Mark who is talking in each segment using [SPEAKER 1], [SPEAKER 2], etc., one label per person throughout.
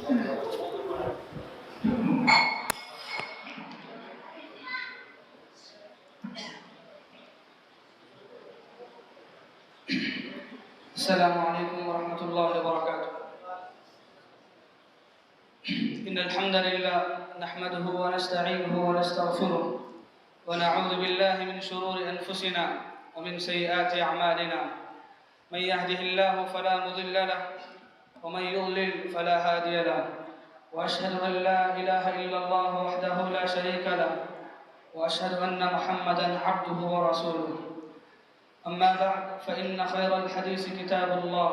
[SPEAKER 1] السلام عليكم ورحمة الله وبركاته. إن الحمد لله نحمده ونستعينه ونستغفره ونعوذ بالله من شرور أنفسنا ومن سيئات أعمالنا. من يهده الله فلا مضل له ومن يضلل فلا هادي له. وأشهد أن لا إله إلا الله وحده لا شريك له وأشهد أن محمدا عبده ورسوله. أما بعد فإن خير الحديث كتاب الله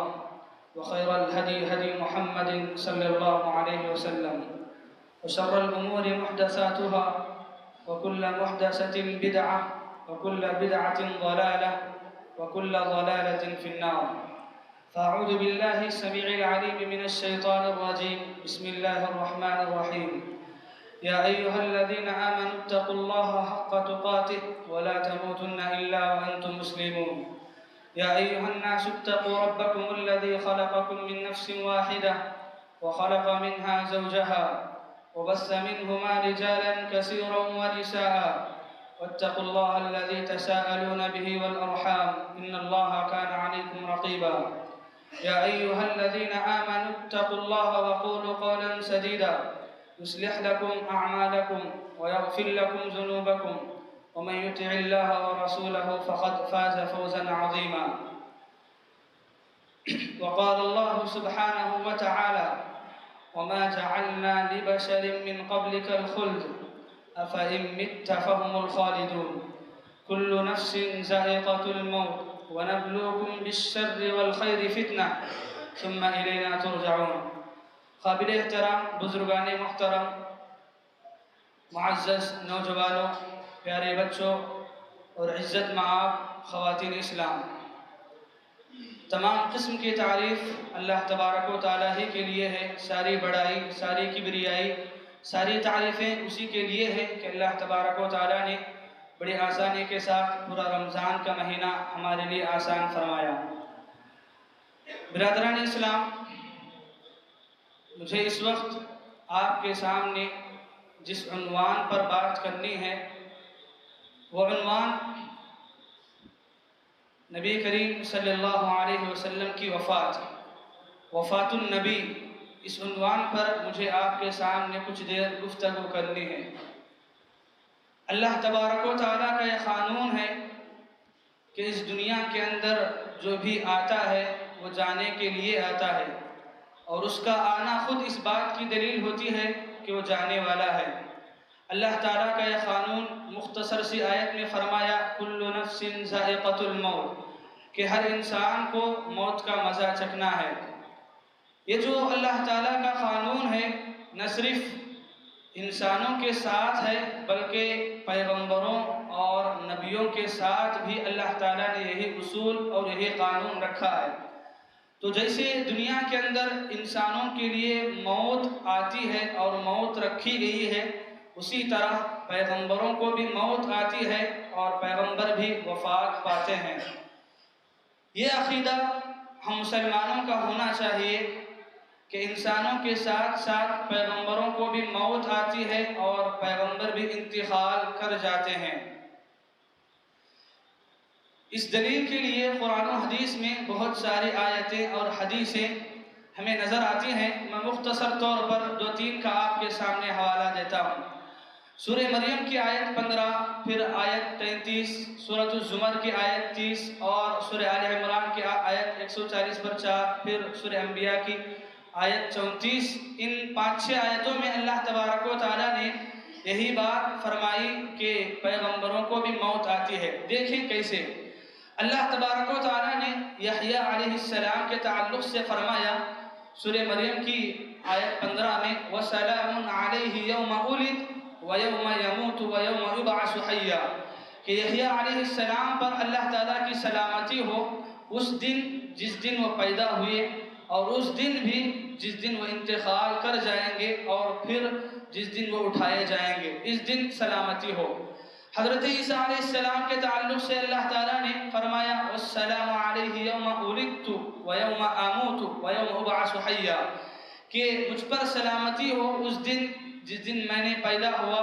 [SPEAKER 1] وخير الهدي هدي محمد صلى الله عليه وسلم وشر الأمور محدثاتها وكل محدثة بدعة وكل بدعة ضلالة وكل ضلالة في النار. فأعوذ بالله السميع العليم من الشيطان الرجيم. بسم الله الرحمن الرحيم. يا أيها الذين آمنوا اتقوا الله حق تقاته ولا تموتن إلا وأنتم مسلمون. يا أيها الناس اتقوا ربكم الذي خلقكم من نفس واحدة وخلق منها زوجها وبث منهما رجالا كثيرا ونساء واتقوا الله الذي تساءلون به والأرحام إن الله كان عليكم رقيبا. يا أيها الذين آمنوا اتقوا الله وقولوا قولا سديدا يصلح لكم أعمالكم ويغفر لكم ذنوبكم ومن يطع الله ورسوله فقد فاز فوزا عظيما. وقال الله سبحانه وتعالى وما جعلنا لبشر من قبلك الخلد أفإن مت فهم الخالدون. كل نفس ذائقة الموت ونبلوكم بالشر والخير فتنة ثم إلينا ترجعون. قابل احترام بزرگان محترم، معزز نوجوانوں، پیارے بچوں اور عزت مآب خواتین اسلام، تمام قسم کی تعریف اللہ تبارک و تعالیٰ ہی کے لیے ہے. ساری بڑائی، ساری کبریائی، ساری تعریفیں اسی کے لیے ہے کہ اللہ تبارک و تعالیٰ نے بڑی آسانی کے ساتھ پورا رمضان کا مہینہ ہمارے لیے آسان فرمایا. برادران اسلام، مجھے اس وقت آپ کے سامنے جس عنوان پر بات کرنی ہے وہ عنوان نبی کریم صلی اللہ علیہ وسلم کی وفات النبی. اس عنوان پر مجھے آپ کے سامنے کچھ دیر گفتگو کرنی ہے. اللہ تبارک و تعالیٰ کا یہ قانون ہے کہ اس دنیا کے اندر جو بھی آتا ہے وہ جانے کے لیے آتا ہے، اور اس کا آنا خود اس بات کی دلیل ہوتی ہے کہ وہ جانے والا ہے. اللہ تعالیٰ کا یہ قانون مختصر سی آیت میں فرمایا کل نفس ذائقۃ الموت، کہ ہر انسان کو موت کا مزہ چکھنا ہے. یہ جو اللہ تعالیٰ کا قانون ہے نہ صرف انسانوں کے ساتھ ہے بلکہ پیغمبروں اور نبیوں کے ساتھ بھی اللہ تعالیٰ نے یہی اصول اور یہی قانون رکھا ہے. تو جیسے دنیا کے اندر انسانوں کے لیے موت آتی ہے اور موت رکھی گئی ہے، اسی طرح پیغمبروں کو بھی موت آتی ہے اور پیغمبر بھی وفات پاتے ہیں. یہ عقیدہ ہم مسلمانوں کا ہونا چاہیے کہ انسانوں کے ساتھ ساتھ پیغمبروں کو بھی موت آتی ہے اور پیغمبر بھی انتقال کر جاتے ہیں. اس دلیل کے لیے قرآن و حدیث میں بہت ساری آیتیں اور حدیثیں ہمیں نظر آتی ہیں. میں مختصر طور پر 2-3 کا آپ کے سامنے حوالہ دیتا ہوں. سورہ مریم کی آیت 15، پھر آیت 33، سورۃ الزمر کی آیت 30 اور سورہ آل عمران کی آیت 140-4، پھر سورہ انبیاء کی آیت 34. ان 5-6 آیتوں میں اللہ تبارک و تعالیٰ نے یہی بات فرمائی کہ پیغمبروں کو بھی موت آتی ہے. دیکھیں کیسے اللہ تبارک و تعالیٰ نے یحییٰ علیہ السلام کے تعلق سے فرمایا سورہ مریم کی آیت 15 میں وَسَلَامٌ عَلَيْهِ يَوْمَ أُولِدَ وَيَوْمَ يَمُوتُ وَيَوْمَ يُبْعَثُ حَيًّا، کہ یحییٰ علیہ السلام پر اللہ تعالیٰ کی سلامتی ہو اس دن جس دن وہ پیدا ہوئے، اور اس دن بھی جس دن وہ انتقال کر جائیں گے، اور پھر جس دن وہ اٹھائے جائیں گے، اس دن سلامتی ہو. حضرت عیسیٰ علیہ السلام کے تعلق سے اللہ تعالیٰ نے فرمایا وَالسَّلَامُ عَلَيْهِ يَوْمَ أُولِدْتُ وَيَوْمَ أَمُوتُ وَيَوْمَ أُبْعَثُ حَيًّا، کہ مجھ پر سلامتی ہو اس دن جس دن میں نے پیدا ہوا،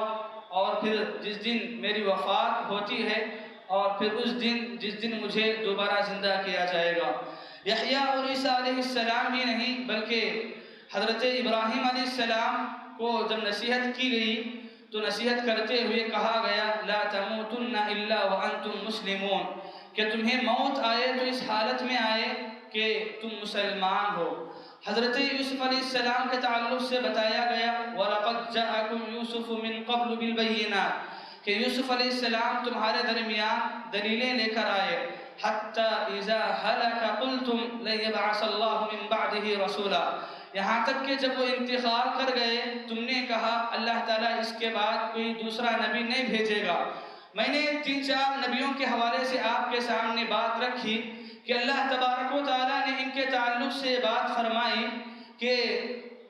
[SPEAKER 1] اور پھر جس دن میری وفات ہوتی ہے، اور پھر اس دن جس دن مجھے دوبارہ زندہ کیا جائے گا۔ یحییٰ اور عیسیٰ علیہ السلام ہی نہیں بلکہ حضرت ابراہیم علیہ السلام کو جب نصیحت کی گئی تو نصیحت کرتے ہوئے کہا گیا لا تموتن الا وانتم مسلمون، کہ تمہیں موت آئے تو اس حالت میں آئے کہ تم مسلمان ہو۔ حضرت یوسف علیہ السلام کے تعلق سے بتایا گیا وَلَقَدْ جَاءَكُمْ يُوسُفُ مِن قَبْلُ بِالْبَيِّنَاتِ، کہ یوسف علیہ السلام تمہارے درمیان دلیلیں لے کر آئے، حَتَّى إِذَا هَلَكَ قُلْتُمْ لَن يَبْعَثَ اللَّهُ مِن بَعْدِهِ رَسُولًا، یہاں تک کہ جب وہ انتقال کر گئے تم نے کہا اللہ تعالیٰ اس کے بعد کوئی دوسرا نبی نہیں بھیجے گا۔ میں نے 3-4 نبیوں کے حوالے سے آپ کے سامنے بات رکھی کہ اللہ تبارک و تعالیٰ نے ان کے تعلق سے بات فرمائی کہ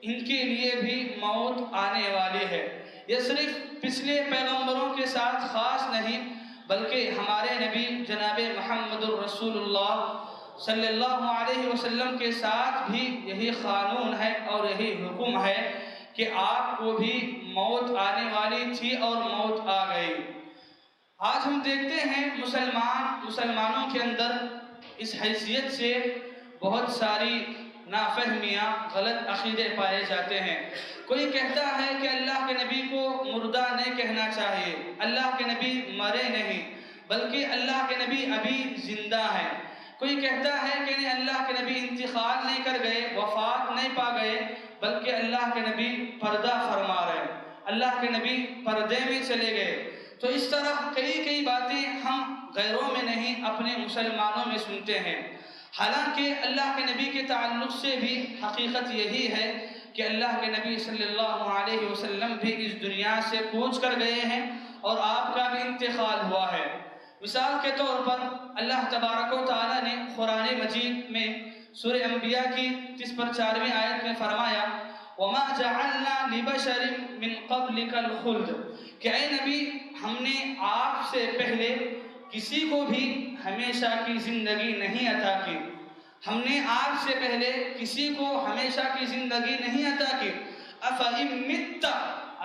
[SPEAKER 1] ان کے لیے بھی موت آنے والی ہے۔ یہ صرف پچھلے پیغمبروں کے ساتھ خاص نہیں بلکہ ہمارے نبی جناب محمد الرسول اللہ صلی اللہ علیہ وسلم کے ساتھ بھی یہی قانون ہے اور یہی حکم ہے کہ آپ کو بھی موت آنے والی تھی اور موت آ گئی۔ آج ہم دیکھتے ہیں مسلمانوں کے اندر اس حیثیت سے بہت ساری نافہمیاں، غلط عقیدے پائے جاتے ہیں۔ کوئی کہتا ہے کہ اللہ کے نبی کو مردہ نہیں کہنا چاہیے، اللہ کے نبی مرے نہیں بلکہ اللہ کے نبی ابھی زندہ ہیں۔ کوئی کہتا ہے کہ نہیں اللہ کے نبی انتقال نہیں کر گئے، وفات نہیں پا گئے بلکہ اللہ کے نبی پردہ فرما رہے، اللہ کے نبی پردے میں چلے گئے۔ تو اس طرح کئی باتیں ہم غیروں میں نہیں اپنے مسلمانوں میں سنتے ہیں، حالانکہ اللہ کے نبی کے تعلق سے بھی حقیقت یہی ہے کہ اللہ کے نبی صلی اللہ علیہ وسلم بھی اس دنیا سے کوچ کر گئے ہیں اور آپ کا بھی انتقال ہوا ہے۔ مثال کے طور پر اللہ تبارک و تعالیٰ نے قرآن مجید میں سورہ انبیاء کی 34ویں آیت میں فرمایا وَمَا جَعَلْنَا لِبَشَرٍ مِّن قَبْلِكَ الْخُلْدَ، کہ اے نبی ہم نے آپ سے پہلے کسی کو بھی ہمیشہ کی زندگی نہیں عطا کی، ہم نے آپ سے پہلے کسی کو ہمیشہ کی زندگی نہیں عطا کی۔ أَفَإِن مِتَّ،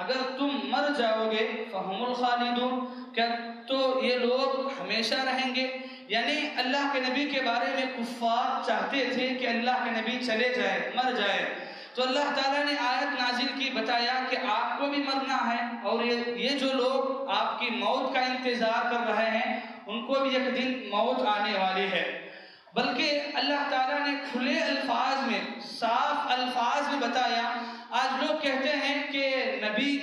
[SPEAKER 1] اگر تم مر جاؤ گے فَهُمُ الْخَالِدُونَ، کیا تو یہ لوگ ہمیشہ رہیں گے؟ یعنی اللہ کے نبی کے بارے میں کفار چاہتے تھے کہ اللہ کے نبی چلے جائے، مر جائے، تو اللہ تعالیٰ نے آیت نازل کی، بتایا کہ آپ کو بھی مرنا ہے اور یہ جو لوگ آپ کی موت کا انتظار کر رہے ہیں ان کو بھی ایک دن موت آنے والی ہے۔ بلکہ اللہ تعالیٰ نے کھلے الفاظ میں، صاف الفاظ میں بتایا۔ آج لوگ کہتے ہیں کہ نبی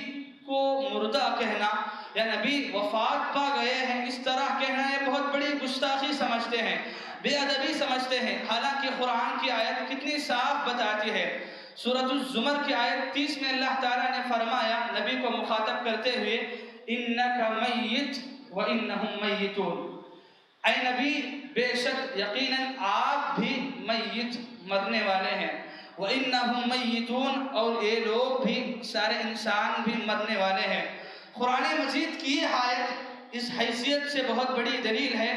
[SPEAKER 1] کو مردہ کہنا یا نبی وفات پا گئے ہیں، اس طرح کہنا یہ بہت بڑی گستاخی سمجھتے ہیں، بے ادبی سمجھتے ہیں، حالانکہ قرآن کی آیت کتنی صاف بتاتی ہے۔ سورۃ الزمر کی آیت 30 میں اللہ تعالیٰ نے فرمایا نبی کو مخاطب کرتے ہوئے اِنَّكَ مَيِّتٌ وَإِنَّهُمْ مَيِّتُونَ، اے نبی بے شک یقیناً آپ بھی میت مرنے والے ہیں، وَإِنَّهُمْ مَيِّتُونَ، اور یہ لوگ بھی سارے انسان بھی مرنے والے ہیں۔ قرآن مجید کی یہ آیت اس حیثیت سے بہت بڑی دلیل ہے۔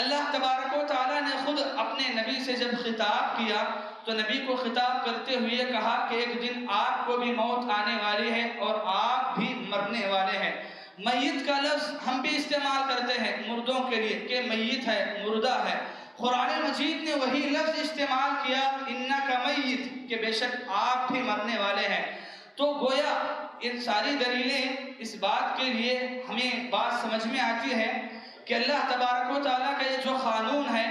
[SPEAKER 1] اللہ تبارک و تعالیٰ نے خود اپنے نبی سے جب خطاب کیا تو نبی کو خطاب کرتے ہوئے کہا کہ ایک دن آپ کو بھی موت آنے والی ہے اور آپ بھی مرنے والے ہیں۔ میت کا لفظ ہم بھی استعمال کرتے ہیں مردوں کے لیے کہ میت ہے، مردہ ہے، قرآن مجید نے وہی لفظ استعمال کیا انک میت، کہ بے شک آپ بھی مرنے والے ہیں۔ تو گویا ان ساری دلیلیں اس بات کے لیے ہمیں بات سمجھ میں آتی ہے کہ اللہ تبارک و تعالیٰ کا یہ جو قانون ہے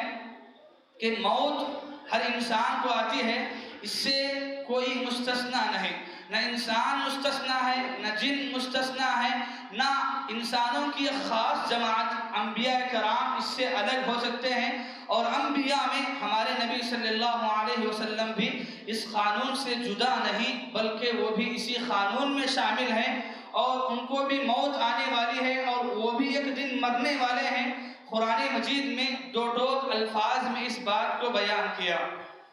[SPEAKER 1] کہ موت ہر انسان کو آتی ہے، اس سے کوئی مستثنا نہیں، نہ انسان مستثنا ہے، نہ جن مستثنا ہے، نہ انسانوں کی ایک خاص جماعت انبیاء کرام اس سے الگ ہو سکتے ہیں، اور انبیاء میں ہمارے نبی صلی اللہ علیہ وسلم بھی اس قانون سے جدا نہیں بلکہ وہ بھی اسی قانون میں شامل ہیں اور ان کو بھی موت آنے والی ہے اور وہ بھی ایک دن مرنے والے ہیں۔ قرآن مجید میں دو الفاظ میں اس بات کو بیان کیا،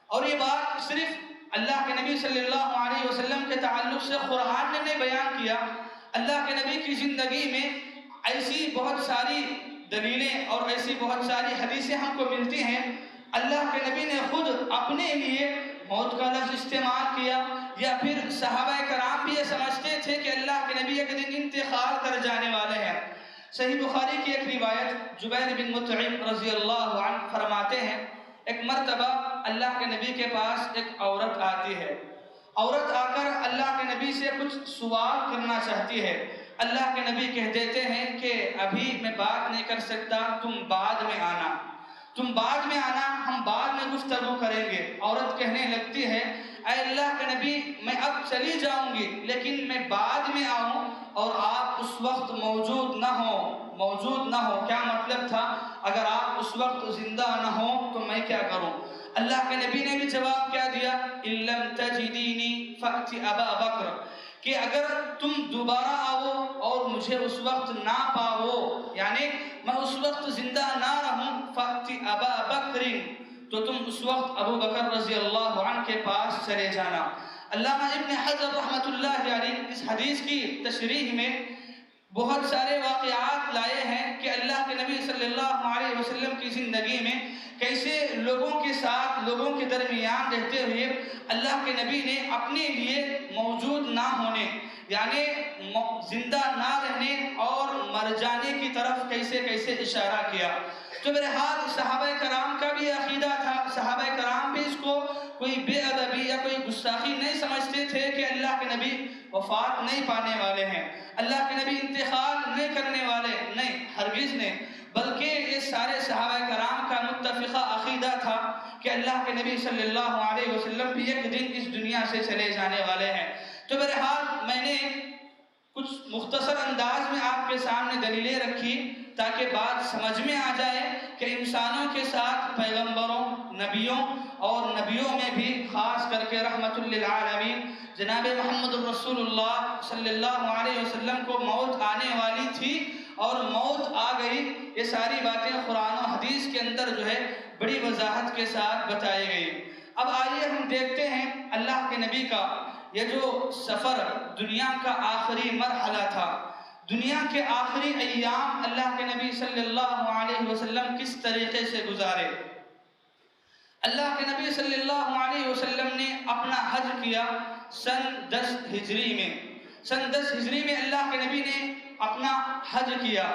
[SPEAKER 1] اور یہ بات صرف اللہ کے نبی صلی اللہ علیہ وسلم کے تعلق سے قرآن نے نہیں بیان کیا، اللہ کے نبی کی زندگی میں ایسی بہت ساری دلیلیں اور ایسی بہت ساری حدیثیں ہم کو ملتی ہیں۔ اللہ کے نبی نے خود اپنے لیے موت کا لفظ استعمال کیا، یا پھر صحابہ کرام بھی یہ سمجھتے تھے کہ اللہ کے نبی ایک دن انتقال کر جانے والے ہیں؟ صحیح بخاری کی ایک روایت جبیر بن مطعم رضی اللہ عنہ فرماتے ہیں، ایک مرتبہ اللہ کے نبی کے پاس ایک عورت آتی ہے۔ عورت آ کر اللہ کے نبی سے کچھ سوال کرنا چاہتی ہے۔ اللہ کے نبی کہہ دیتے ہیں کہ ابھی میں بات نہیں کر سکتا، تم بعد میں آنا، ہم بعد میں گفتگو کریں گے۔ عورت کہنے لگتی ہے، اے اللہ کے نبی میں اب چلی جاؤں گی، لیکن میں بعد میں آؤں اور آپ اس وقت موجود نہ ہو۔ کیا مطلب تھا؟ اگر آپ اس وقت زندہ نہ ہو تو میں کیا کروں؟ اللہ کے نبی نے بھی جواب کیا دیا، ان لم تجدینی فأت ابا بکر، کہ اگر تم دوبارہ آؤ اور مجھے اس وقت نہ پاؤ، یعنی میں اس وقت زندہ نہ رہوں، فأت ابا بکر، تو تم اس وقت ابو بکر رضی اللہ عنہ کے پاس چلے جانا۔ علامہ ابن حجر رحمۃ اللہ علیہ اس حدیث کی تشریح میں بہت سارے واقعات لائے ہیں کہ اللہ کے نبی صلی اللہ علیہ وسلم کی زندگی میں کیسے لوگوں کے ساتھ، لوگوں کے درمیان رہتے ہوئے اللہ کے نبی نے اپنے لیے موجود نہ ہونے، یعنی زندہ نہ رہنے اور مر جانے کی طرف کیسے اشارہ کیا۔ تو بہرحال صحابہ کرام کا بھی عقیدہ تھا، صحابہ کرام بھی اس کو کوئی بے ادبی یا کوئی گستاخی نہیں سمجھتے تھے کہ اللہ کے نبی وفات نہیں پانے والے ہیں، اللہ کے نبی انتقال نہیں کرنے والے، نہیں، ہرگز نہیں، بلکہ یہ سارے صحابہ کرام کا متفقہ عقیدہ تھا کہ اللہ کے نبی صلی اللہ علیہ وسلم بھی ایک دن اس دنیا سے چلے جانے والے ہیں۔ تو بہرحال میں نے کچھ مختصر انداز میں آپ کے سامنے دلیلیں رکھی تاکہ بات سمجھ میں آ جائے کہ انسانوں کے ساتھ پیغمبروں، نبیوں اور نبیوں میں بھی خاص کر کے رحمت للعالمین جناب محمد الرسول اللہ صلی اللہ علیہ وسلم کو موت آنے والی تھی اور موت آ گئی۔ یہ ساری باتیں قرآن و حدیث کے اندر جو ہے بڑی وضاحت کے ساتھ بتائی گئی۔ اب آئیے ہم دیکھتے ہیں اللہ کے نبی کا یہ جو سفر دنیا کا آخری مرحلہ تھا، دنیا کے آخری ایام اللہ کے نبی صلی اللہ علیہ وسلم کس طریقے سے گزارے۔ اللہ کے نبی صلی اللہ علیہ وسلم نے اپنا حج کیا سن 10 ہجری میں۔ سن 10 ہجری میں اللہ کے نبی نے اپنا حج کیا۔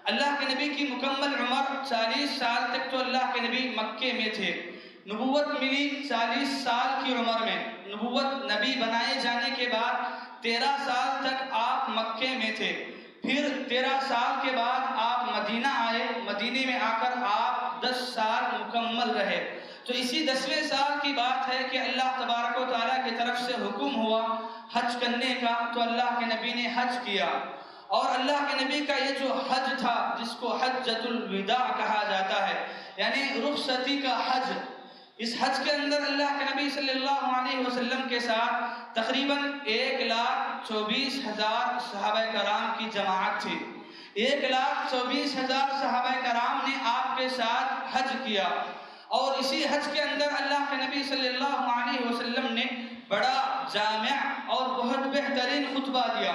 [SPEAKER 1] اللہ کے نبی کی مکمل عمر 40 سال تک تو اللہ کے نبی مکے میں تھے۔ نبوت ملی 40 سال کی عمر میں، نبوت نبی بنائے جانے کے بعد 13 سال تک آپ مکے میں تھے، پھر 13 سال کے بعد آپ مدینہ آئے، مدینے میں آ کر آپ 10 سال مکمل رہے۔ تو اسی 10ویں سال کی بات ہے کہ اللہ تبارک و تعالیٰ کی طرف سے حکم ہوا حج کرنے کا، تو اللہ کے نبی نے حج کیا۔ اور اللہ کے نبی کا یہ جو حج تھا جس کو حجۃ الوداع کہا جاتا ہے، یعنی رخصتی کا حج، اس حج کے اندر اللہ کے نبی صلی اللہ علیہ وسلم کے ساتھ تقریباً 1,24,000 صحابہ کرام کی جماعت تھی۔ 1,24,000 صحابہ کرام نے آپ کے ساتھ حج کیا، اور اسی حج کے اندر اللہ کے نبی صلی اللہ علیہ وسلم نے بڑا جامع اور بہت بہترین خطبہ دیا۔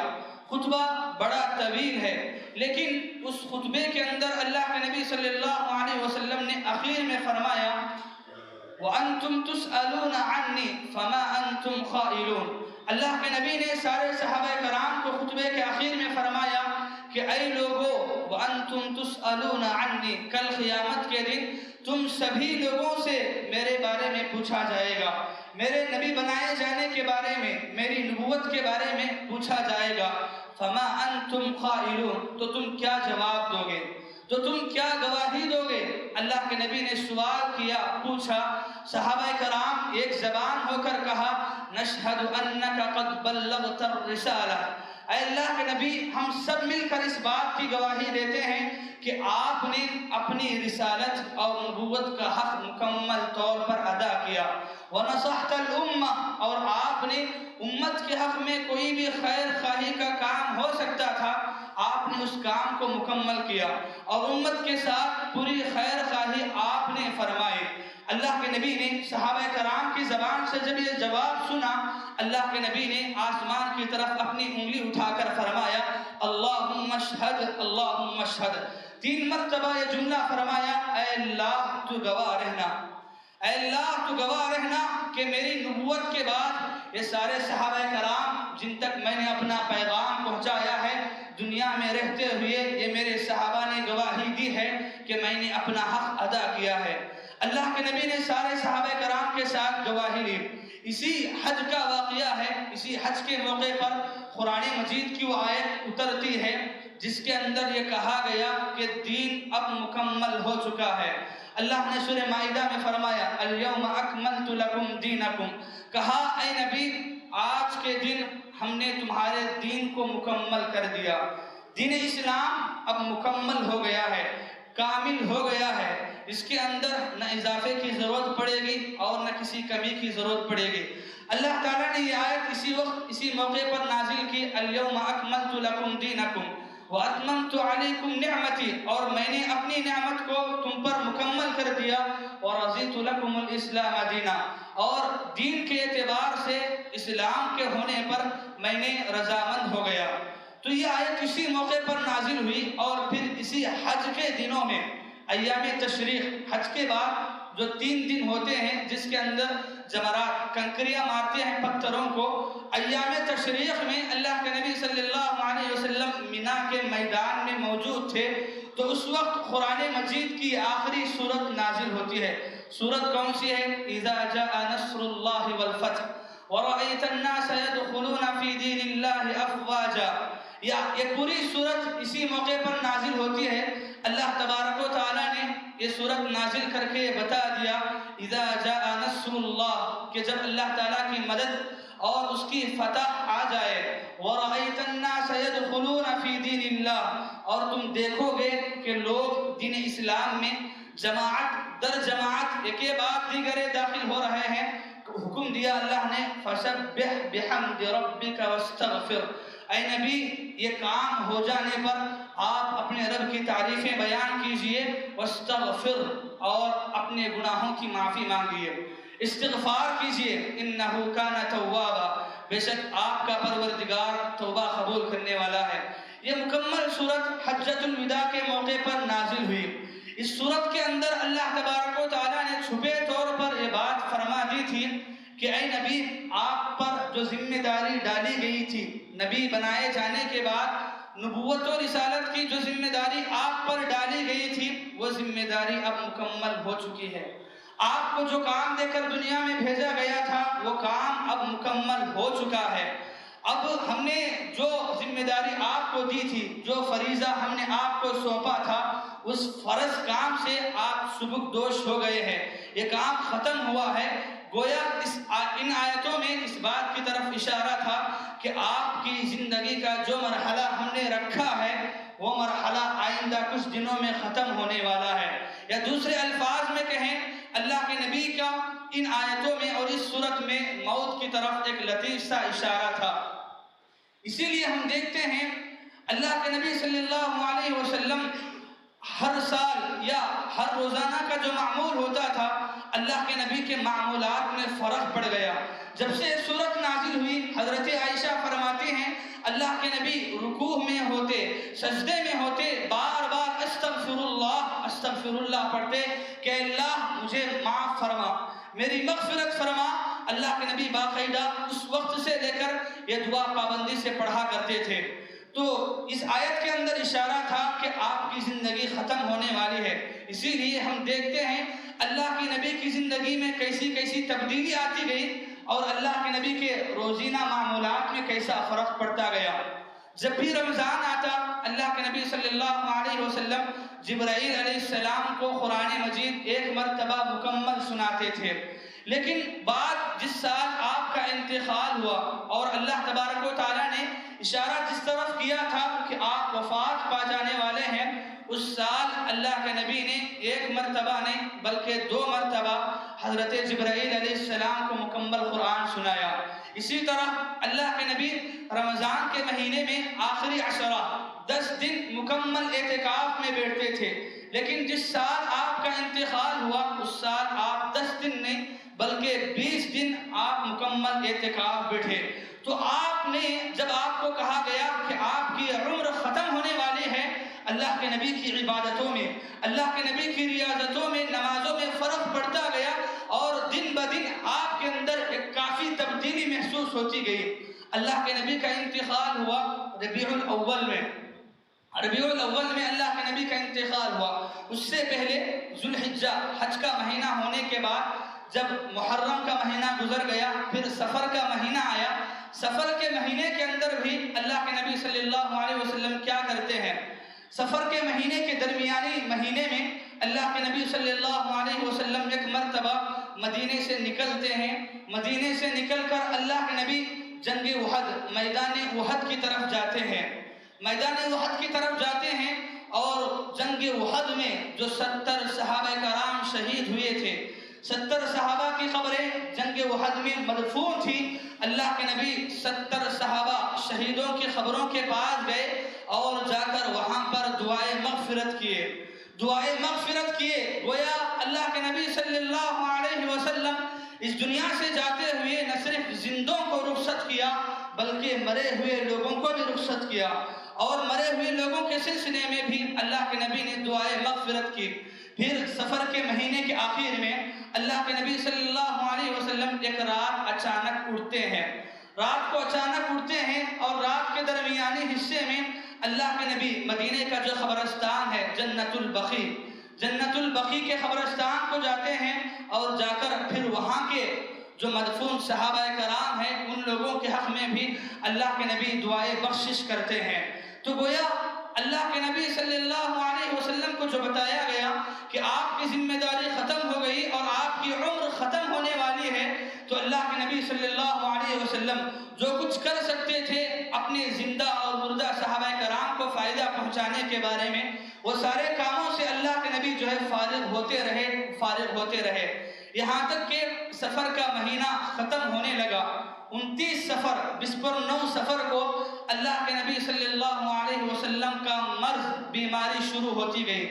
[SPEAKER 1] خطبہ بڑا طویل ہے، لیکن اس خطبے کے اندر اللہ کے نبی صلی اللہ علیہ وسلم نے آخر میں فرمایا وَأَنْتُمْ تُسْأَلُونَ عَنِّي فَمَا أَنْتُمْ خَائِلُونَ۔ اللہ کے نبی نے سارے صحابہ کرام کو خطبے کے آخر میں فرمایا کہ اے لوگو وَأَنْتُمْ تُسْأَلُونَ عَنِّي، کل قیامت کے دن تم سبھی لوگوں سے میرے بارے میں پوچھا جائے گا، میرے نبی بنائے جانے کے بارے میں، میری نبوت کے بارے میں پوچھا جائے گا۔ فَمَا أَنْتُمْ خَائِلُونَ، تو تم کیا جواب دو گے، تو تم کیا گواہی دو گے؟ اللہ کے نبی نے سوال کیا، پوچھا، صحابہ کرام ایک زبان ہو کر کہا نشہد انک قد بلغت الرسالہ، اے اللہ کے نبی ہم سب مل کر اس بات کی گواہی دیتے ہیں کہ آپ نے اپنی رسالت اور نبوت کا حق مکمل طور پر ادا کیا۔ وَنَصَحْتَ الْأُمَّةَ، اور آپ نے امت کے حق میں کوئی بھی خیر خواہی کا کام ہو سکتا تھا، آپ نے اس کام کو مکمل کیا، اور امت کے ساتھ پوری خیر خواہی آپ نے فرمائی۔ اللہ کے نبی نے صحابہ کرام کی زبان سے جب یہ جواب سنا، اللہ کے نبی نے آسمان کی طرف اپنی انگلی اٹھا کر فرمایا اللہم اشہد، اللہم اشہد، 3 مرتبہ یہ جملہ فرمایا، اے اللہ تو گواہ رہنا، اے اللہ تو گواہ رہنا کہ میری نبوت کے بعد یہ سارے صحابہ کرام جن تک میں نے اپنا پیغام پہنچایا ہے دنیا میں رہتے ہوئے یہ میرے صحابہ نے گواہی دی ہے کہ میں نے اپنا حق ادا کیا ہے۔ اللہ کے نبی نے سارے صحابہ کرام کے ساتھ گواہی لی۔ اسی حج کا واقعہ ہے، اسی حج کے موقع پر قرآن مجید کی وہ آیت اترتی ہے جس کے اندر یہ کہا گیا کہ دین اب مکمل ہو چکا ہے۔ اللہ نے سورہ مائدہ میں فرمایا الیوم اکملت لکم دینکم، کہا اے نبی آج کے دن ہم نے تمہارے دین کو مکمل کر دیا۔ دین اسلام اب مکمل ہو گیا ہے، کامل ہو گیا ہے، اس کے اندر نہ اضافے کی ضرورت پڑے گی اور نہ کسی کمی کی ضرورت پڑے گی۔ اللہ تعالیٰ نے یہ آیت اسی وقت اسی موقع پر نازل کی الیوم اکملت لکم دینکم واتممت علیکم نعمتی، اور میں نے اپنی نعمت کو تم پر مکمل کر دیا، ورضیت لکم الاسلام دینا، اور دین کے اعتبار سے اسلام کے ہونے پر میں نے رضامند ہو گیا۔ تو یہ آیت اسی موقع پر نازل ہوئی، اور پھر اسی حج کے دنوں میں ایام تشریق، حج کے بعد جو 3 دن ہوتے ہیں جس کے اندر جمرات کنکریاں مارتے ہیں پتھروں کو، ایام تشریق میں اللہ کے نبی صلی اللہ علیہ وسلم مینا کے میدان میں موجود تھے، تو اس وقت قرآن مجید کی آخری سورت نازل ہوتی ہے۔ سورت کون سی ہے؟ اذا جاء نصر اللہ والفتح وَرَأَيْتَ النَّاسَ يَدْخُلُونَ فِي دِينِ اللَّهِ أَفْوَاجًا، یہ پوری سورت اسی موقع پر نازل ہوتی ہے۔ اللہ تبارک و تعالیٰ نے یہ سورت نازل کر کے بتا دیا اذا جاء نصر اللہ، کہ جب اللہ تعالیٰ کی مدد اور اس کی فتح آ جائے، وَرَأَيْتَ النَّاسَ يَدْخُلُونَ فِي دِينِ اللَّهِ، اور تم دیکھو گے کہ لوگ دین اسلام میں جماعت در جماعت ایک بعد دیگرے داخل ہو رہے ہیں۔ حکم دیا اللہ نے فَسَبِّحْ بِحَمْدِ رَبِّكَ وَاسْتَغْفِرْ، اے نبی یہ کام ہو جانے پر آپ اپنے رب کی تعریفیں بیان کیجئے، وَاسْتَغْفِرْ، اور اپنے گناہوں کی معافی مانگیے، استغفار کیجئے، اِنَّهُ كَانَ تَوَّابًا، بے شک آپ کا پروردگار توبہ قبول کرنے والا ہے۔ یہ مکمل سورت حجۃ الوداع کے موقع پر نازل ہوئی۔ اس سورت کے اندر اللہ تبارک و تعالیٰ نے چھپے طور پر یہ بات فرما دی تھی کہ اے نبی آپ پر جو ذمہ داری ڈالی گئی تھی نبی بنائے جانے کے بعد، نبوت و رسالت کی جو ذمہ داری آپ پر ڈالی گئی تھی وہ ذمہ داری اب مکمل ہو چکی ہے۔ آپ کو جو کام دے کر دنیا میں بھیجا گیا تھا وہ کام اب مکمل ہو چکا ہے۔ اب ہم نے جو ذمہ داری آپ کو دی تھی، جو فریضہ ہم نے آپ کو سونپا تھا، اس فرض کام سے آپ سبکدوش ہو گئے ہیں، یہ کام ختم ہوا ہے۔ گویا ان آیتوں میں اس بات کی طرف اشارہ تھا کہ آپ کی زندگی کا جو مرحلہ ہم نے رکھا ہے وہ مرحلہ آئندہ کچھ دنوں میں ختم ہونے والا ہے، یا دوسرے الفاظ میں کہیں اللہ کے نبی کا ان آیتوں میں اور اس صورت میں موت کی طرف ایک لطیف سا اشارہ تھا۔ اسی لیے ہم دیکھتے ہیں اللہ کے نبی صلی اللہ علیہ وسلم ہر سال یا ہر روزانہ کا جو معمول ہوتا تھا، اللہ کے نبی کے معمولات میں فرق پڑ گیا۔ جب سے صورت نازل ہوئی، حضرت عائشہ فرماتی ہیں اللہ کے نبی رکوع میں ہوتے، سجدے میں ہوتے، بار بار استغفر اللہ پڑھتے کہ اللہ مجھے معاف فرما، میری مغفرت فرما۔ اللہ کے نبی باقاعدہ اس وقت سے لے کر یہ دعا پابندی سے پڑھا کرتے تھے۔ تو اس آیت کے اندر اشارہ تھا کہ آپ کی زندگی ختم ہونے والی ہے۔ اسی لیے ہم دیکھتے ہیں اللہ کے نبی کی زندگی میں کیسی کیسی تبدیلی آتی گئی، اور اللہ کے نبی کے روزینہ معمولات میں کیسا فرق پڑتا گیا۔ جب بھی رمضان آتا، اللہ کے نبی صلی اللہ علیہ وسلم جبرائیل علیہ السلام کو قرآن مجید ایک مرتبہ مکمل سناتے تھے، لیکن بعد جس سال آپ کا انتقال ہوا اور اللہ تبارک و تعالیٰ نے اشارہ جس طرف کیا تھا کہ آپ وفات پا جانے والے ہیں، اس سال اللہ کے نبی نے ایک مرتبہ نہیں بلکہ 2 مرتبہ حضرت جبرائیل علیہ السلام کو مکمل قرآن سنایا۔ اسی طرح اللہ کے نبی رمضان کے مہینے میں آخری عشرہ 10 دن مکمل اعتکاف میں بیٹھتے تھے، لیکن جس سال آپ کا انتقال ہوا اس سال آپ 10 دن نہیں بلکہ 20 دن آپ مکمل اعتکاف بیٹھے۔ تو آپ نے جب آپ کو کہا گیا کہ آپ کی عمر ختم ہونے والی ہے، اللہ کے نبی کی عبادتوں میں، اللہ کے نبی کی ریاضتوں میں، نمازوں میں فرق پڑتا گیا، اور دن بدن آپ کے اندر ایک کافی تبدیلی محسوس ہوتی گئی۔ اللہ کے نبی کا انتقال ہوا ربیع الاول میں، ربیع الاول میں اللہ کے نبی کا انتقال ہوا۔ اس سے پہلے ذوالحجہ حج کا مہینہ ہونے کے بعد جب محرم کا مہینہ گزر گیا، پھر سفر کا مہینہ آیا۔ سفر کے مہینے کے اندر بھی اللہ کے نبی صلی اللہ علیہ وسلم کیا کرتے ہیں؟ سفر کے مہینے کے درمیانی مہینے میں اللہ کے نبی صلی اللہ علیہ وسلم ایک مرتبہ مدینے سے نکلتے ہیں۔ مدینے سے نکل کر اللہ کے نبی جنگ احد، میدان احد کی طرف جاتے ہیں۔ میدان احد کی طرف جاتے ہیں، اور جنگ احد میں جو 70 صحابہ کرام شہید ہوئے تھے، 70 صحابہ کی قبریں جنگ احد میں مدفون تھی۔ اللہ کے نبی 70 صحابہ شہیدوں کی قبروں کے پاس گئے اور جا کر وہاں پر دعائے مغفرت کیے، دعائے مغفرت کیے۔ گویا اللہ کے نبی صلی اللہ علیہ وسلم اس دنیا سے جاتے ہوئے نہ صرف زندوں کو رخصت کیا بلکہ مرے ہوئے لوگوں کو بھی رخصت کیا، اور مرے ہوئے لوگوں کے سلسلے میں بھی اللہ کے نبی نے دعائے مغفرت کی۔ پھر سفر کے مہینے کے آخر میں اللہ کے نبی صلی اللہ علیہ وسلم ایک رات اچانک اٹھتے ہیں، رات کو اچانک اٹھتے ہیں، اور رات کے درمیانی حصے میں اللہ کے نبی مدینے کا جو قبرستان ہے جنت البقیع، جنت البقیع کے قبرستان کو جاتے ہیں، اور جا کر پھر وہاں کے جو مدفون صحابہ کرام ہیں ان لوگوں کے حق میں بھی اللہ کے نبی دعائے بخشش کرتے ہیں۔ تو گویا اللہ کے نبی صلی اللہ علیہ وسلم کو جو بتایا گیا کہ آپ کی ذمہ داری ختم ہو گئی اور آپ کی عمر ختم ہونے والی ہے، تو اللہ کے نبی صلی اللہ علیہ وسلم جو کچھ کر سکتے تھے اپنے زندہ اور مردہ صحابہ کرام کو فائدہ پہنچانے کے بارے میں، وہ سارے کاموں سے اللہ کے نبی جو ہے فارغ ہوتے رہے، یہاں تک کہ سفر کا مہینہ ختم ہونے لگا۔ 29 سفر بسپر 9 سفر کو اللہ کے نبی صلی اللہ علیہ وسلم کا مرض، بیماری شروع ہوتی گئی۔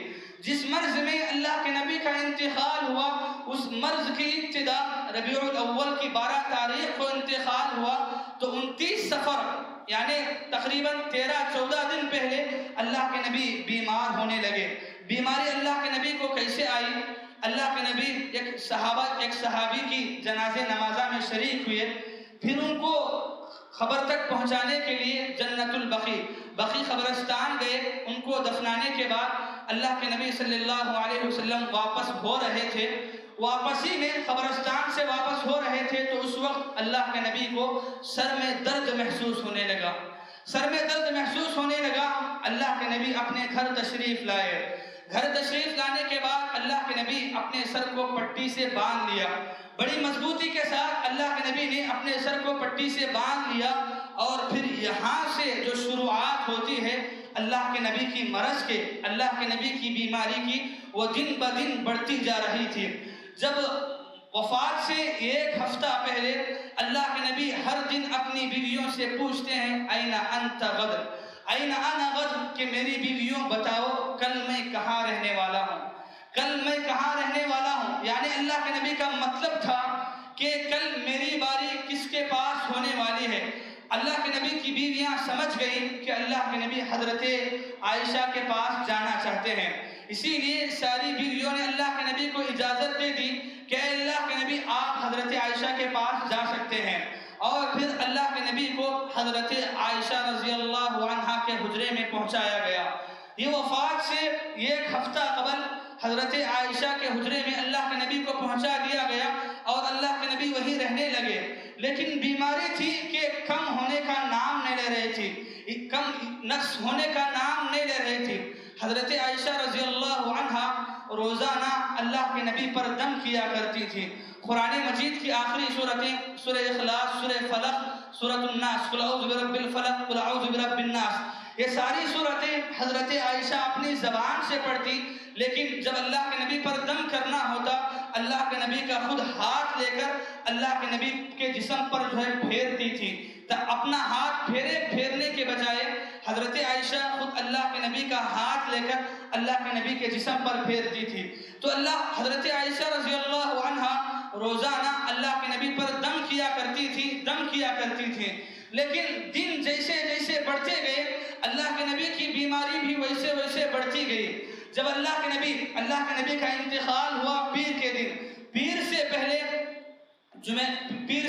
[SPEAKER 1] جس مرض میں اللہ کے نبی کا انتقال ہوا، اس مرض کی ابتدا ربیع الاول کی 12 تاریخ کو انتقال ہوا، تو 29 سفر یعنی تقریباً 13-14 دن پہلے اللہ کے نبی بیمار ہونے لگے۔ بیماری اللہ کے نبی کو کیسے آئی؟ اللہ کے نبی ایک صحابی کی جنازے نمازہ میں شریک ہوئے، پھر ان کو خبر تک پہنچانے کے لیے جنت البقیع بقیع قبرستان گئے۔ ان کو دفنانے کے بعد اللہ کے نبی صلی اللہ علیہ وسلم واپس ہو رہے تھے، واپسی میں قبرستان سے واپس ہو رہے تھے، تو اس وقت اللہ کے نبی کو سر میں درد محسوس ہونے لگا، سر میں درد محسوس ہونے لگا۔ اللہ کے نبی اپنے گھر تشریف لائے، گھر تشریف لانے کے بعد اللہ کے نبی اپنے سر کو پٹی سے باندھ لیا، بڑی مضبوطی کے ساتھ اللہ کے نبی نے اپنے سر کو پٹی سے باندھ لیا، اور پھر یہاں سے جو شروعات ہوتی ہے اللہ کے نبی کی مرض کے، اللہ کے نبی کی بیماری کی، وہ دن بدن بڑھتی جا رہی تھی۔ جب وفات سے 1 ہفتہ پہلے اللہ کے نبی ہر دن اپنی بیویوں سے پوچھتے ہیں این انت غد، این انا غد، کہ میری بیویوں بتاؤ کل میں کہاں رہنے والا ہوں، کل میں کہاں رہنے والا ہوں۔ یعنی اللہ کے نبی کا مطلب تھا کہ کل میری باری کس کے پاس ہونے والی ہے۔ اللہ کے نبی کی بیویاں سمجھ گئی کہ اللہ کے نبی حضرت عائشہ کے پاس جانا چاہتے ہیں، اسی لیے ساری بیویوں نے اللہ کے نبی کو اجازت دے دی کہ اللہ کے نبی آپ حضرت عائشہ کے پاس جا سکتے ہیں۔ اور پھر اللہ کے نبی کو حضرت عائشہ رضی اللہ عنہا کے حجرے میں پہنچایا گیا۔ یہ وفات سے 1 ہفتہ قبل حضرت عائشہ کے حجرے میں اللہ کے نبی کو پہنچا دیا گیا، اور اللہ کے نبی وہیں رہنے لگے۔ لیکن بیماری تھی کہ کم ہونے کا نام نہیں لے رہی تھی، کم نقص ہونے کا نام نہیں لے رہی تھی۔ حضرت عائشہ رضی اللہ عنہا روزانہ اللہ کے نبی پر دم کیا کرتی تھی۔ قرآن مجید کی آخری صورتیں سورہ اخلاص، سورہ فلق، سورۃ الناس، قل اعوذ برب الفلق، قل اعوذ برب الناس، یہ ساری صورتیں حضرت عائشہ اپنی زبان سے پڑھتی، لیکن جب اللہ کے نبی پر دم کرنا ہوتا اللہ کے نبی کا خود ہاتھ لے کر اللہ کے نبی کے جسم پر جو ہے پھیرتی تھی۔ اپنا ہاتھ پھیرنے کے بجائے حضرت عائشہ خود اللہ کے نبی کا ہاتھ لے کر اللہ کے نبی کے جسم پر پھیرتی تھی۔ تو حضرت عائشہ رضی اللہ عنہا روزانہ اللہ کے نبی پر دم کیا کرتی تھی۔ لیکن دن جیسے جیسے بڑھتے گئے اللہ کے نبی کی بیماری بھی ویسے ویسے بڑھتی گئی. جب اللہ کے نبی کا انتقال ہوا پیر کے دن، پیر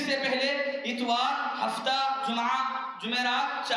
[SPEAKER 1] سے پہلے اتوار، ہفتہ، جمعہ، جمعرات،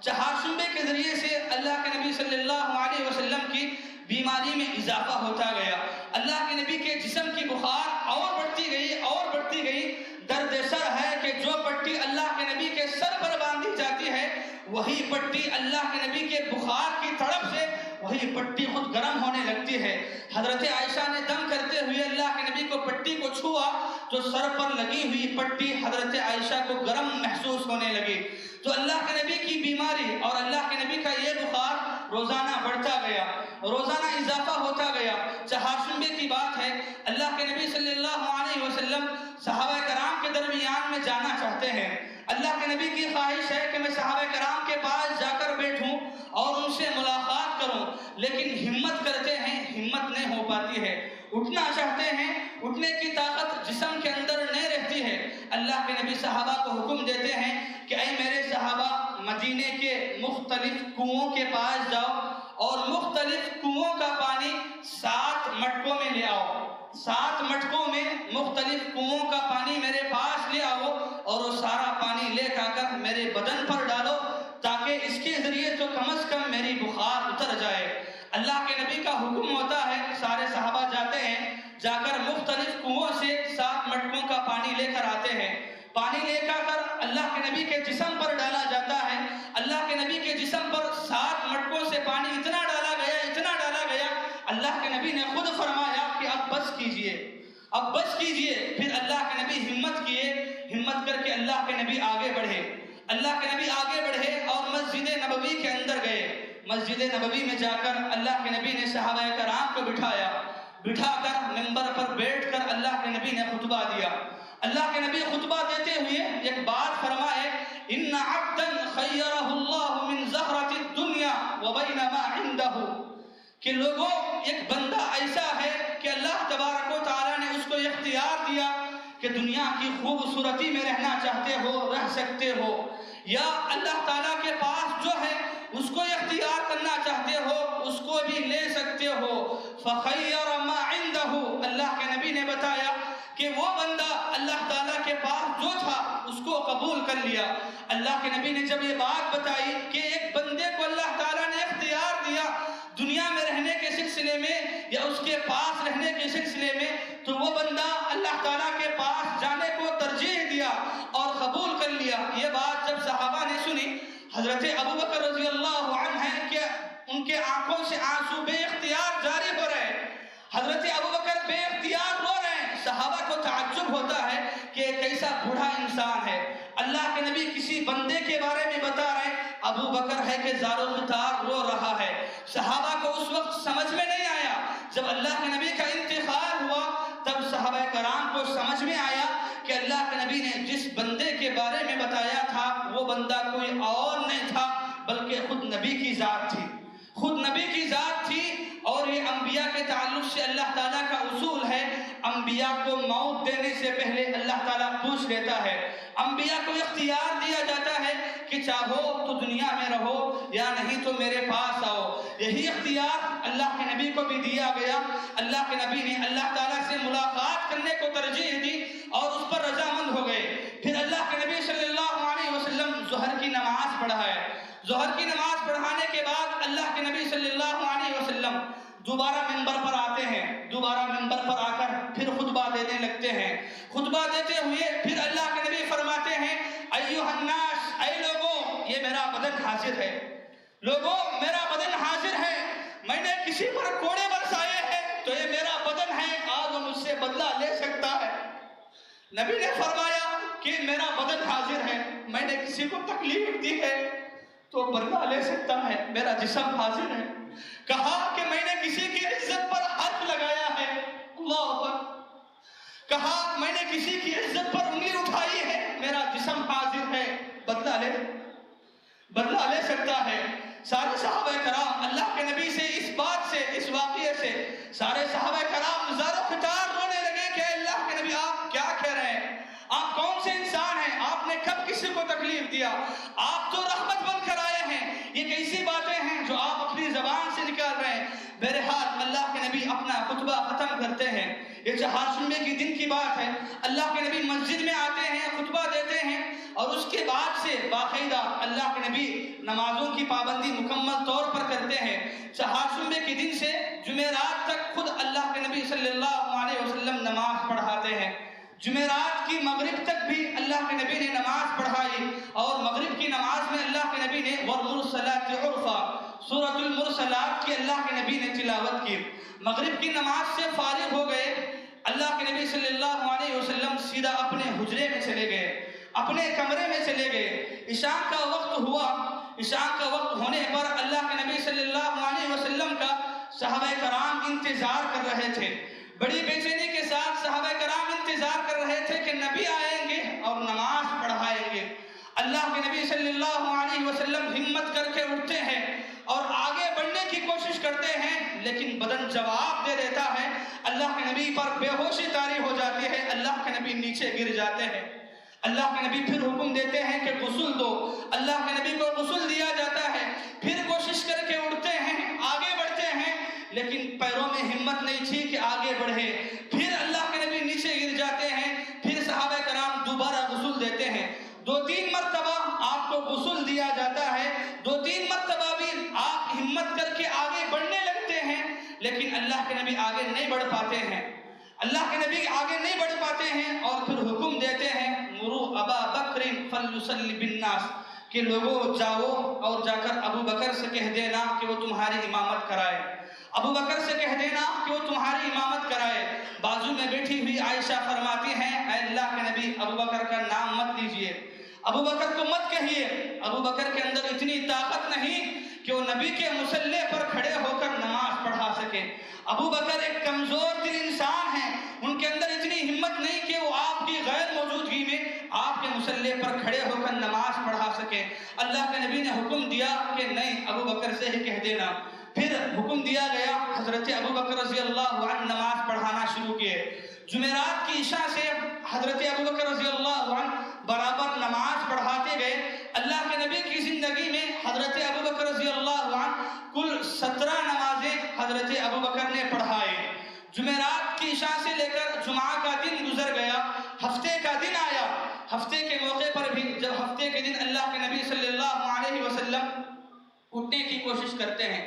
[SPEAKER 1] چہارشنبے کے ذریعے سے اللہ کے نبی صلی اللہ علیہ وسلم کی بیماری میں اضافہ ہوتا گیا. اللہ کے نبی کے جسم کی بخار اور بڑھتی گئی. درد سر ہے کہ جو پٹی اللہ کے نبی کے سر پر باندھی جاتی ہے وہی پٹی اللہ کے نبی کے بخار کی طرف سے وہی پٹی خود گرم ہونے لگتی ہے. حضرت عائشہ نے دم کرتے ہوئے اللہ کے نبی کو پٹی کو چھوا تو سر پر لگی ہوئی پٹی حضرت عائشہ کو گرم محسوس ہونے لگی. تو اللہ کے نبی کی بیماری اور اللہ کے نبی کا یہ بخار روزانہ بڑھتا گیا، روزانہ اضافہ ہوتا گیا. چہارشنبے کی بات ہے، اللہ کے نبی صلی اللہ علیہ وسلم صحابہ کرام کے درمیان میں جانا چاہتے ہیں. اللہ کے نبی کی خواہش ہے کہ میں صحابہ کرام کے پاس جا کر بیٹھوں اور ان سے ملاقات کروں، لیکن ہمت کرتے ہیں، ہمت نہیں ہو پاتی ہے. اٹھنا چاہتے ہیں، اٹھنے کی طاقت جسم کے اندر نہیں رہتی ہے. اللہ کے نبی صحابہ کو حکم دیتے ہیں کہ اے میرے صحابہ، مدینے کے مختلف کنووں کے پاس جاؤ اور مختلف کنووں کا پانی 7 مٹکوں میں لے آؤ. 7 مٹکوں میں مختلف کنووں کا پانی میرے پاس لے آؤ اور وہ سارا پانی لے کر میرے بدن پر ڈالو تاکہ اس کے ذریعے تو کم از کم میری بخار اتر جائے. اللہ کے نبی کا حکم ہوتا ہے، سارے صحابہ جاتے ہیں، جا کر مختلف کنووں سے 7 مٹکوں کا پانی لے کر آتے ہیں. پانی لے کر اللہ کے نبی کے جسم پر ڈالا جاتا ہے. اللہ کے نبی کے جسم پر 7 مٹکوں سے پانی اتنا ڈالا گیا. اللہ کے نبی نے خود فرمایا کہ اب بس کیجئے. پھر اللہ کے نبی ہمت کر کے اللہ کے نبی آگے بڑھے اور مسجد نبوی کے اندر گئے. مسجد نبوی میں جا کر اللہ کے نبی نے صحابہ کرام کو بٹھا کر منبر پر بیٹھ کر اللہ کے نبی نے خطبہ دیا. اللہ کے نبی خطبہ دیتے ہوئے ایک بات فرمائے، ان عبدا خیرہ اللہ من زہرۃ الدنیا وبین ما عنده، کہ لوگوں ایک بندہ ایسا ہے کہ اللہ تبارک و تعالیٰ نے اس کو اختیار دیا کہ دنیا کی خوبصورتی میں رہنا چاہتے ہو رہ سکتے ہو، یا اللہ تعالیٰ کے پاس جو ہے اس کو اختیار کرنا چاہتے ہو اس کو بھی لے سکتے ہو. فخیر ما عنده، اللہ کے نبی نے بتایا کہ وہ بندہ اللہ تعالیٰ کے پاس جو تھا اس کو قبول کر لیا. اللہ کے نبی نے جب یہ بات بتائی کہ ایک بندے کو اللہ تعالیٰ نے اختیار دیا دنیا میں رہنے کے سلسلے میں یا اس کے پاس رہنے کے سلسلے میں، تو وہ بندہ اللہ تعالیٰ کے پاس جانے کو ترجیح دیا اور قبول کر لیا. یہ بات جب صحابہ نے سنی، حضرت ابوبکر رضی اللہ عنہ ہیں کہ ان کے آنکھوں سے آنسو بے اختیار جاری ہو رہے ہیں. حضرت ابوبکر بے اختیار رو رہے ہیں. صحابہ کو تعجب ہوتا ہے کہ ایک ایسا بوڑھا انسان ہے، اللہ کے نبی کسی بندے کے بارے میں بتا رہے ہیں، ابو بکر ہے کہ زار و خطار رو رہا ہے. صحابہ کو اس وقت سمجھ میں نہیں آیا. جب اللہ کے نبی کا انتقال ہوا تب صحابہ کرام کو سمجھ میں آیا کہ اللہ کے نبی نے جس بندے کے بارے میں بتایا تھا وہ بندہ کوئی اور نہیں تھا بلکہ خود نبی کی ذات تھی. اور یہ انبیاء کے تعلق سے اللہ تعالیٰ کا اصول ہے، انبیاء کو موت دینے سے پہلے اللہ تعالیٰ پوچھ لیتا ہے. انبیاء کو اختیار دیا جاتا ہے کہ چاہو تو دنیا میں رہو یا نہیں تو میرے پاس آؤ. یہی اختیار اللہ کے نبی کو بھی دیا گیا. اللہ کے نبی نے اللہ تعالیٰ سے ملاقات کرنے کو ترجیح دی اور اس پر رضامند ہو گئے. پھر اللہ کے نبی صلی اللہ علیہ وسلم ظہر کی نماز پڑھائے. ظہر کی نماز پڑھانے کے بعد اللہ کے نبی صلی اللہ علیہ وسلم دوبارہ منبر پر آتے ہیں. دوبارہ منبر پر آ کر پھر خطبہ دینے لگتے ہیں. خطبہ دیتے ہوئے پھر اللہ کے نبی فرماتے ہیں، ایھا الناس، اے لوگوں، یہ میرا بدن حاضر ہے. لوگوں، میرا بدن حاضر ہے. میں نے کسی پر کوڑے برسائے ہیں تو یہ میرا بدن ہے، آج وہ مجھ سے بدلہ لے سکتا ہے. نبی نے فرمایا کہ میرا بدن حاضر ہے، میں نے کسی کو تکلیف دی ہے تو بدلہ لے سکتا ہے، میرا جسم حاضر ہے. کہا کہ میں نے کسی کی عزت پر ہاتھ لگایا ہے، اللہ اکبر. کہا میں نے کسی کی عزت پر انگلی اٹھائی ہے، میرا جسم حاضر ہے، بدلہ لے سکتا ہے. سارے صحابہ کرام اللہ کے نبی سے اس بات سے، اس واقعے سے سارے صحابہ کرام زار و خطار رونے لگے کہ اللہ کے نبی آپ کیا کہہ رہے ہیں؟ آپ کون سے انسان ہیں؟ آپ نے کب کسی کو تکلیف دیا؟ آپ تو رحمت بن کر آئے ہیں، یہ کیسی باتیں ہیں جو آپ اپنی زبان سے نکال رہے ہیں؟ بہرحال اللہ کے نبی اپنا خطبہ ختم کرتے ہیں، یہ چہارشنبے کی دن کی بات ہے، اللہ کے نبی مسجد میں آتے ہیں، خطبہ دیتے ہیں، اور اس کے بعد سے باقاعدہ اللہ کے نبی نمازوں کی پابندی مکمل طور پر کرتے ہیں۔ چہارشنبے کے دن سے جمعرات تک خود اللہ کے نبی صلی اللہ علیہ وسلم نماز پڑھاتے ہیں۔ جمعرات کی مغرب تک بھی اللہ کے نبی نے نماز پڑھائی، اور مغرب کی نماز میں اللہ کے نبی نے وَالْمُرْسَلَاتِ عُرْفًا سورۃ المرسلات کی اللہ کے نبی نے تلاوت کی۔ مغرب کی نماز سے فارغ ہو گئے، اللہ کے نبی صلی اللہ علیہ وسلم سیدھا اپنے حجرے میں چلے گئے، اپنے کمرے میں چلے گئے۔ عشاء کا وقت ہوا، عشاء کا وقت ہونے پر اللہ کے نبی صلی اللہ علیہ وسلم کا صحابہ کرام انتظار کر رہے تھے، بڑی بے چینی کے ساتھ صحابہ کرام انتظار کر رہے تھے کہ نبی آئیں گے اور نماز پڑھائیں گے۔ اللہ کے نبی صلی اللہ علیہ وسلم ہمت کر کے اٹھتے ہیں اور آگے بڑھنے کی کوشش کرتے ہیں، لیکن بدن جواب دے دیتا ہے، اللہ کے نبی پر بے ہوشی طاری ہو جاتی ہے، اللہ کے نبی نیچے گر جاتے ہیں۔ اللہ کے نبی پھر حکم دیتے ہیں کہ غسل دو، اللہ کے نبی کو غسل دیا جاتا ہے، پھر کوشش کر کے اٹھتے ہیں، آگے بڑھتے ہیں، لیکن پیروں میں ہمت نہیں تھی کہ آگے بڑھے، پھر اللہ کے نبی نیچے گر جاتے ہیں، پھر صحابہ کرام دوبارہ غسل دیتے ہیں۔ 2-3 مرتبہ آپ کو غسل دیا جاتا ہے، 2-3 مرتبہ بھی آپ ہمت کر کے آگے بڑھنے لگتے ہیں، لیکن اللہ کے نبی آگے نہیں بڑھ پاتے ہیں، اللہ کے نبی آگے نہیں بڑھ پاتے ہیں، اور پھر حکم دیتے ہیں مرو ابا بکر فلیصلی بالناس کہ لوگوں جاؤ اور جا کر ابو بکر سے کہہ دینا کہ وہ تمہاری امامت کرائے، ابو بکر سے کہہ دینا کہ وہ تمہاری امامت کرائے۔ بازو میں بیٹھی ہوئی عائشہ فرماتی ہیں اے اللہ کے نبی ابو بکر کا نام مت لیجئے، ابو بکر کو مت کہیے، ابو بکر کے اندر اتنی طاقت نہیں کہ وہ نبی کے مصلی پر کھڑے ہو کر نماز پڑھا سکے، ابو بکر ایک کمزور دل انسان ہیں، ان کے اندر اتنی ہمت نہیں کہ وہ آپ کی غیر موجودگی میں آپ کے مصلی پر کھڑے ہو کر نماز پڑھا سکے۔ اللہ کے نبی نے حکم دیا کہ نہیں ابو بکر سے ہی کہہ دینا، پھر حکم دیا گیا، حضرت ابو بکر رضی اللہ عنہ نماز پڑھانا شروع کیے۔ جمعرات کی عشاء سے حضرت ابو بکر رضی اللہ عنہ برابر نماز پڑھاتے گئے۔ اللہ کے نبی کی زندگی میں حضرت ابو بکر رضی اللہ عنہ کل 17 نمازیں حضرت ابو بکر نے پڑھائے۔ جمعرات کی عشاء سے لے کر جمعہ کا دن گزر گیا، ہفتے کا دن آیا، ہفتے کے موقع پر بھی جب ہفتے کے دن اللہ کے نبی صلی اللہ علیہ وسلم اٹھنے کی کوشش کرتے ہیں،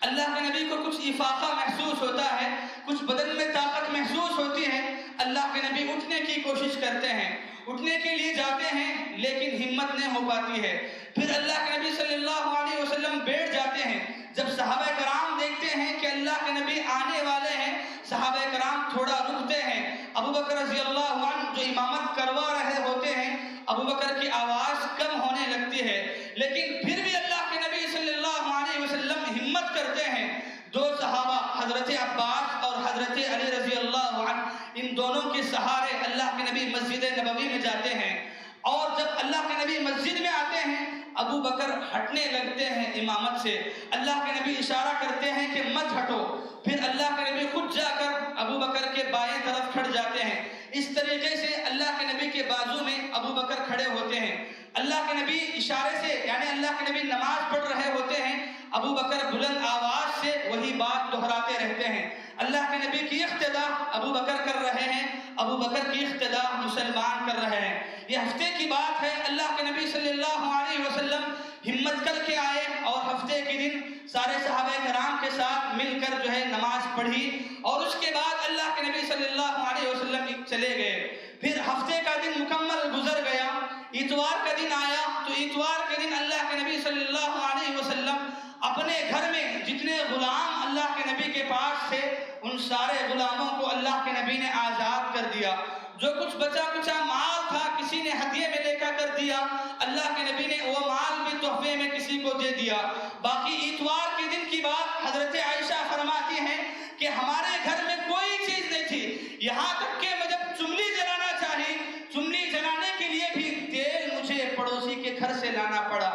[SPEAKER 1] اللہ کے نبی کو کچھ افاقہ محسوس ہوتا ہے، کچھ بدن میں طاقت محسوس ہوتی ہے، اللہ کے نبی اٹھنے کی کوشش کرتے ہیں، اٹھنے کے لیے جاتے ہیں، لیکن ہمت نہیں ہو پاتی ہے، پھر اللہ کے نبی صلی اللہ علیہ وسلم بیٹھ جاتے ہیں۔ جب صحابہ کرام دیکھتے ہیں کہ اللہ کے نبی آنے والے ہیں، صحابہ کرام تھوڑا رکتے ہیں، ابو بکر رضی اللہ عنہ جو امامت کروا رہے ہوتے ہیں، ابو بکر کی آواز کم ہونے لگتی ہے، لیکن پھر بھی اللہ کے نبی صلی اللہ علیہ وسلم ہمت کرتے ہیں۔ 2 صحابہ حضرت عباس اور حضرت علی رضی اللہ عنہ، ان دونوں کے سہارے اللہ کے نبی مسجد نبوی میں جاتے ہیں، اور جب اللہ کے نبی مسجد میں آتے ہیں ابو بکر ہٹنے لگتے ہیں امامت سے، اللہ کے نبی اشارہ کرتے ہیں کہ مت ہٹو، پھر اللہ کے نبی خود جا کر ابو بکر کے بائیں طرف کھڑ جاتے ہیں۔ اس طریقے سے اللہ کے نبی کے بازو میں ابو بکر کھڑے ہوتے ہیں، اللہ کے نبی اشارے سے یعنی اللہ کے نبی نماز پڑھ رہے ہوتے ہیں، ابو بکر بلند آواز سے وہی بات دہراتے رہتے ہیں۔ اللہ کے نبی کی اقتدا ابو بکر کر رہے ہیں، ابو بکر کی اقتدا مسلمان کر رہے ہیں۔ یہ ہفتے کی بات ہے، اللہ کے نبی صلی اللہ علیہ وسلم ہمت کر کے آئے اور ہفتے کے دن سارے صحابہ کرام کے ساتھ مل کر جو ہے نماز پڑھی، اور اس کے بعد اللہ کے نبی صلی اللہ علیہ وسلم چلے گئے۔ پھر ہفتے کا دن مکمل گزر گیا، اتوار کا دن آیا تو اتوار کے دن اللہ کے نبی صلی اللہ علیہ وسلم اپنے گھر میں جتنے غلام اللہ کے نبی کے پاس تھے ان سارے غلاموں کو اللہ کے نبی نے آزاد کر دیا، جو کچھ بچا کچا مال تھا کسی نے ہدیے میں لے کر دیا، اللہ کے نبی نے وہ مال بھی تحفے میں کسی کو دے دیا۔ باقی اتوار کے دن کی بات حضرت عائشہ فرماتی ہیں کہ ہمارے گھر میں کوئی چیز نہیں تھی، یہاں تک کہ میں جب چملی جلانا چاہی، چملی جلانے کے لیے بھی تیل مجھے پڑوسی کے گھر سے لانا پڑا،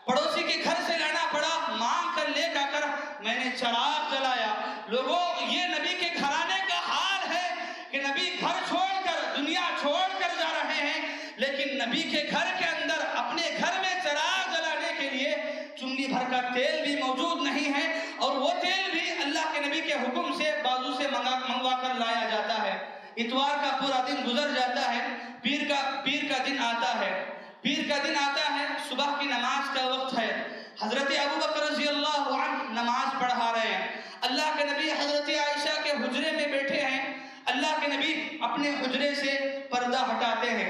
[SPEAKER 1] پڑوسی کے گھر سے لانا پڑا، مانگ کر لے جا کر میں نے چراغ جلایا۔ لوگوں یہ نبی کے گھرانے کا حال ہے کہ نبی گھر چھوڑ کر دنیا چھوڑ کر جا رہے ہیں، کا تیل بھی موجود نہیں ہے، اور وہ تیل بھی اللہ کے نبی کے حکم سے بازو سے منگوا کر لایا جاتا ہے۔ اتوار کا پورا دن گزر جاتا ہے، پیر کا دن آتا ہے، صبح کی نماز کا وقت ہے۔ حضرت ابو بکر رضی اللہ عنہ نماز پڑھا رہے ہیں، اللہ کے نبی حضرت عائشہ کے حجرے میں بیٹھے ہیں، اللہ کے نبی اپنے حجرے سے پردہ ہٹاتے ہیں،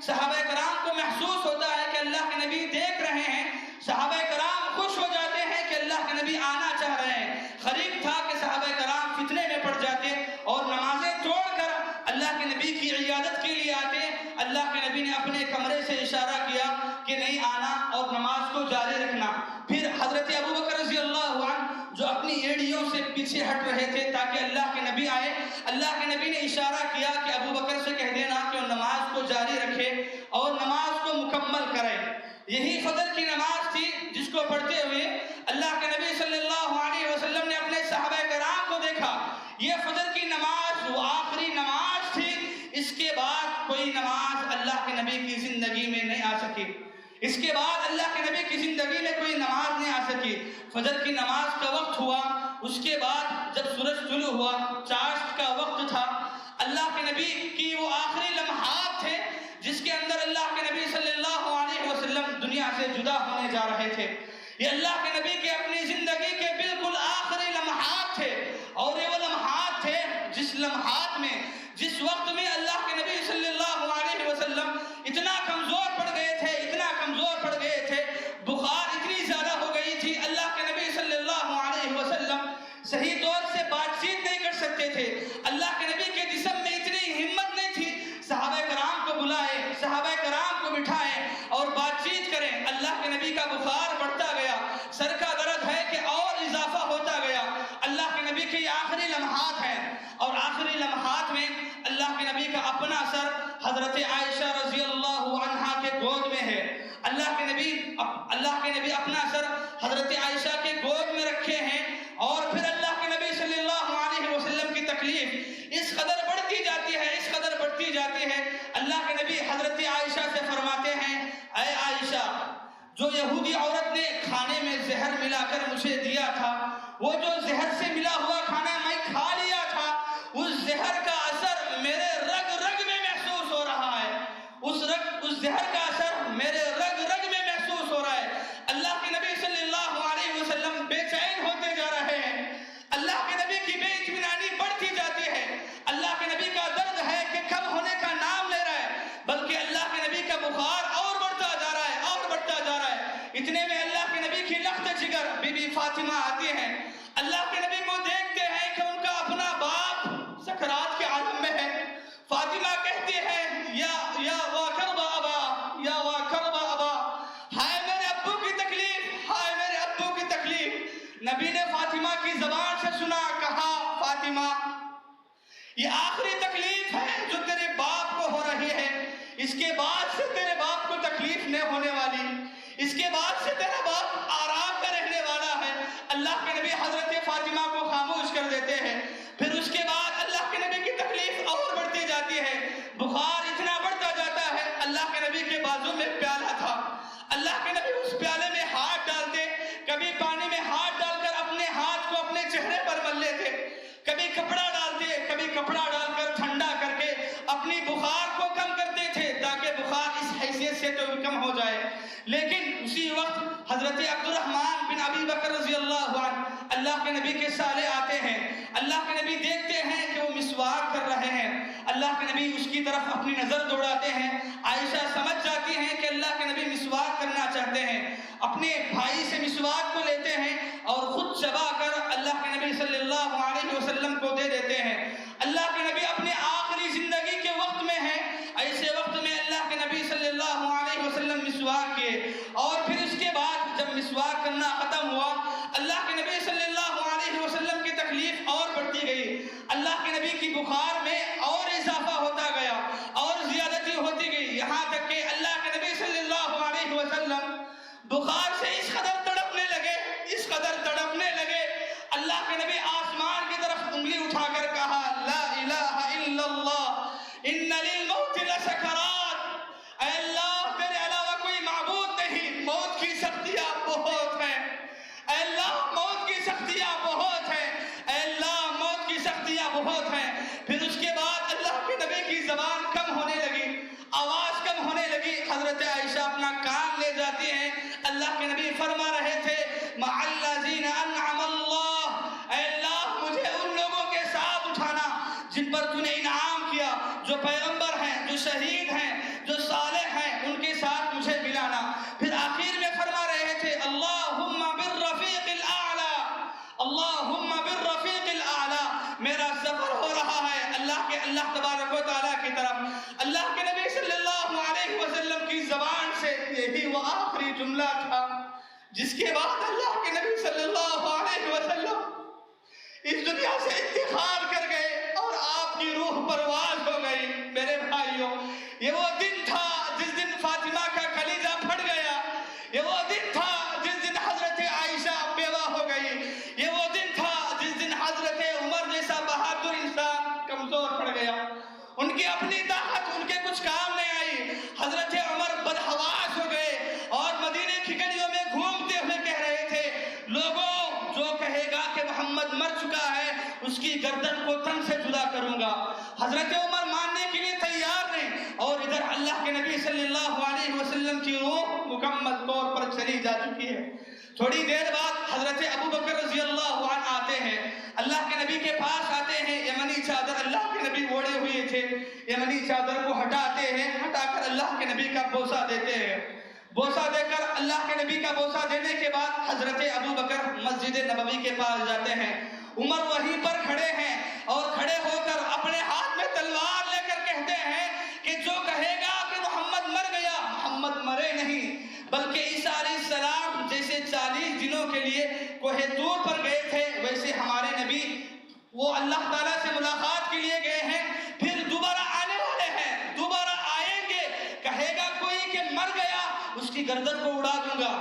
[SPEAKER 1] صحابہ کرام کو محسوس ہوتا ہے کہ اللہ کے نبی دیکھ رہے ہیں، صحابہ کرام خوش ہو جاتے ہیں کہ اللہ کے نبی آنا چاہ رہے ہیں۔ قریب تھا کہ صحابہ کرام فتنے میں پڑ جاتے اور نمازیں توڑ کر اللہ کے نبی کی عیادت کے لیے آتے۔ اللہ کے نبی نے اپنے کمرے سے اشارہ کیا کہ نہیں آنا اور نماز کو جاری رکھنا۔ پھر حضرت ابو بکر رضی اللہ عنہ جو اپنی ایڑیوں سے پیچھے ہٹ رہے تھے تاکہ اللہ کے نبی آئے، اللہ کے نبی نے اشارہ کیا کہ ابو بکر سے کہہ دینا کہ وہ نماز کو جاری رکھے اور نماز کو مکمل کرے۔ یہی فجر کی نماز تھی جس کو پڑھتے ہوئے اللہ کے نبی صلی اللہ علیہ وسلم نے اپنے صحابہ کرام کو دیکھا۔ یہ فجر کی نماز وہ آخری نماز تھی، اس کے بعد کوئی نماز اللہ کے نبی کی زندگی میں نہیں آ سکی، اس کے بعد اللہ کے نبی کی زندگی میں کوئی نماز نہیں آ سکی۔ فجر کی نماز کا وقت ہوا، اس کے بعد جب سورج طلوع ہوا، چاشت کا وقت تھا، اللہ کے نبی کی وہ آخری لمحات تھے جس کے اندر اللہ کے نبی صلی اللہ علیہ وسلم دنیا سے جدا ہونے جا رہے تھے۔ یہ اللہ کے نبی کے اپنی زندگی کے بالکل آخری لمحات تھے، اور یہ وہ لمحات تھے جس وقت میں اللہ کے نبی صلی اللہ علیہ وسلم اتنا کمزور پڑ گئے تھے، بخار اتنی زیادہ ہو گئی تھی، اللہ کے نبی صلی اللہ علیہ وسلم صحیح طور سے بات چیت نہیں کر سکتے تھے، اللہ کے نبی کے جسم میں اتنی ہمت نہیں تھی صحابہ کرام کو بلائے، صحابہ کرام کو بٹھائے اور بات چیت کریں۔ اللہ کے نبی کا بخار بڑھتا گیا، سر کا درد ہے کہ اور اضافہ ہوتا گیا۔ اللہ کے نبی کے آخری لمحات ہیں، اور آخری لمحات میں اللہ کے نبی کا اپنا سر حضرت عائشہ رضی اللہ عنہا کے گود میں ہے۔ اللہ کے نبی اپنا سر حضرت عائشہ کے گود میں رکھے ہیں، اور پھر اللہ کے نبی صلی اللہ علیہ وسلم کی تکلیف اس قدر بڑھتی جاتی ہے، اللہ کے نبی حضرت عائشہ سے فرماتے ہیں، اے عائشہ، جو یہودی عورت نے کھانے میں زہر ملا کر مجھے دیا تھا، وہ جو زہر سے ملا ہوا کھانا میں کھا لیا تھا، اس زہر کا اثر میرے رگ رگ میں محسوس ہو رہا ہے، اس زہر کا اثر میرے رگ رگ میں محسوس ہو رہا ہے۔ اللہ کے نبی صلی اللہ علیہ وسلم بے چین ہوتے جا رہے ہیں، اللہ کے نبی کی بے اطمینانی بڑھتی جاتی ہے، اللہ کے نبی کا درد ہے کہ کم ہونے کا نام لے رہا ہے، بلکہ اللہ کے نبی کا بخار اور بڑھتا جا رہا ہے۔ اتنے میں اللہ کے نبی کی لخت جگر بی بی فاطمہ آتی ہیں، اللہ کے نبی کو دیکھتے ہیں کہ ان کا اپنا باپ سکرات کے عالم میں ہے۔ فاطمہ کہتی ہے، یا وا کرب ابا، یا وا کرب ابا، ہائے میرے ابو کی تکلیف، ہائے میرے ابو کی تکلیف۔ نبی نے فاطمہ کی زبان سے سنا، کہا، فاطمہ، یہ آخری تکلیف ہے جو تیرے باپ کو ہو رہی ہے، اس کے بعد سے تیرے باپ کو تکلیف نہیں ہونے والی، اس کے بعد سے تیرا باپ آرام میں رہنے والا ہے۔ اللہ کے نبی حضرت فاطمہ کو خاموش کر دیتے ہیں۔ پھر اس کے بعد اللہ کے نبی کی تکلیف اور بڑھتی جاتی ہے، بخار اتنا بڑھتا جاتا ہے۔ اللہ کے نبی کے بازو میں پیالہ تھا، اللہ کے نبی اس پیالے میں ہاتھ ڈالتے، کبھی پانی میں ہاتھ ڈال کر اپنے ہاتھ کو اپنے چہرے پر مل لیتے، کبھی کپڑا ڈالتے، کبھی کپڑا ڈال کر ٹھنڈا کر کے اپنی بخار کو کم کرتے تھے تاکہ بخار اس حیثیت سے تو کم ہو جائے۔ لیکن اسی وقت حضرت عبد الرحمن بن ابی بکر رضی اللہ عنہ اللہ کے نبی کے سالے آتے ہیں، اللہ کے نبی دیکھتے ہیں کہ وہ مسواک کر رہے ہیں، اللہ کے نبی اس کی طرف اپنی نظر دوڑاتے ہیں، عائشہ سمجھ جاتی ہیں کہ اللہ کے نبی مسواک کرنا چاہتے ہیں، اپنے بھائی سے مسواک کو لیتے ہیں اور خود چبا کر اللہ کے نبی صلی اللہ علیہ وسلم کو دے دیتے ہیں۔ اللہ کے نبی اپنے آخری زندگی کے وقت میں ہیں، ایسے وقت میں اللہ کے نبی صلی اللہ علیہ وسلم مسواک کیے، اور پھر اس کے بعد جب مسواک کرنا ختم ہوا، اللہ کے نبی صلی اللہ علیہ وسلم کی تکلیف اور بڑھتی گئی، اللہ کے نبی کی بخار میں اور اضافہ ہوتا گیا اور زیادتی ہوتی گئی، یہاں تک کہ اللہ کے نبی صلی اللہ علیہ وسلم بخار سے اس قدر تڑپنے لگے، اللہ کے نبی آسمان کی طرف انگلی اٹھا کر کہا، لا الہ الا اللہ ان للموت لسکرات، اے اللہ تیرے علاوہ کوئی معبود نہیں، موت کی حضرت عائشہ اپنا کان لے جاتی ہیں. اللہ کے نبی فرما رہے تھے مع الذین انعم اللہ، اے اللہ مجھے ان لوگوں کے ساتھ اٹھانا جن پر تو نے انعام کیا، جو پیغمبر ہیں، جو شہید ہیں، جو صالح ہیں، ان کے ساتھ مجھے ملانا. پھر آخر میں فرما رہے تھے اللہم بالرفیق الاعلی، اللہم بالرفیق الاعلی. میرا سفر ہو رہا ہے اللہ تبارک و تعالیٰ کی طرف. اللہ کے نبی صلی اللہ علیہ وسلم کی زبان سے یہی وہ آخری جملہ تھا جس کے بعد اللہ کے نبی صلی اللہ علیہ وسلم اس دنیا سے انتقال کر گئے اور آپ کی روح پرواز ہو گئی. میرے بھائیوں، یہ وہ دن تھا جس دن فاطمہ کا کلیجہ پھٹ گیا. یہ وہ دن تھا جس دن حضرت عائشہ بیوہ ہو گئی. یہ وہ دن تھا جس دن حضرت عمر جیسا بہادر انسان کمزور پڑ گیا. ان کی اپنی طاقت ان کے کچھ کام نہیں آئی. حضرت عمر بدحواس ہو گئے اور مدینے کی گلیوں میں گھومتے ہوئے کہہ رہے تھے لوگوں جو کہے گا کہ محمد مر چکا ہے اس کی گردن کو تن سے جدا کروں گا. حضرت عمر ماننے کے لیے تیار نہیں، اور ادھر اللہ کے نبی صلی اللہ علیہ وسلم کی روح مکمل طور پر چلی جا چکی ہے. تھوڑی دیر بعد حضرت ابو بکر رضی اللہ عنہ آتے ہیں، اللہ کے نبی کے پاس آتے ہیں. یمنی چادر اللہ کے نبی اوڑھے ہوئے تھے، یمنی چادر کو ہٹاتے ہیں، ہٹا کر اللہ کے نبی کا بوسہ دیتے ہیں. بوسہ دے کر اللہ کے نبی کا بوسہ دینے کے بعد حضرت ابو بکر مسجد نبوی کے پاس جاتے ہیں. عمر وہیں پر کھڑے ہیں اور کھڑے ہو کر اپنے ہاتھ میں تلوار لے کر کہتے ہیں کہ جو کہے گا کہ محمد مر گیا، محمد مرے نہیں بلکہ عیسیٰ علیہ السلام جیسے 40 دنوں کے لیے کوہ طور پر گئے تھے ویسے ہمارے نبی وہ اللہ تعالیٰ سے ملاقات کے لیے گئے ہیں، پھر دوبارہ آنے والے ہیں، دوبارہ آئیں گے. کہے گا کوئی کہ مر گیا اس کی گردن کو اڑا دوں گا.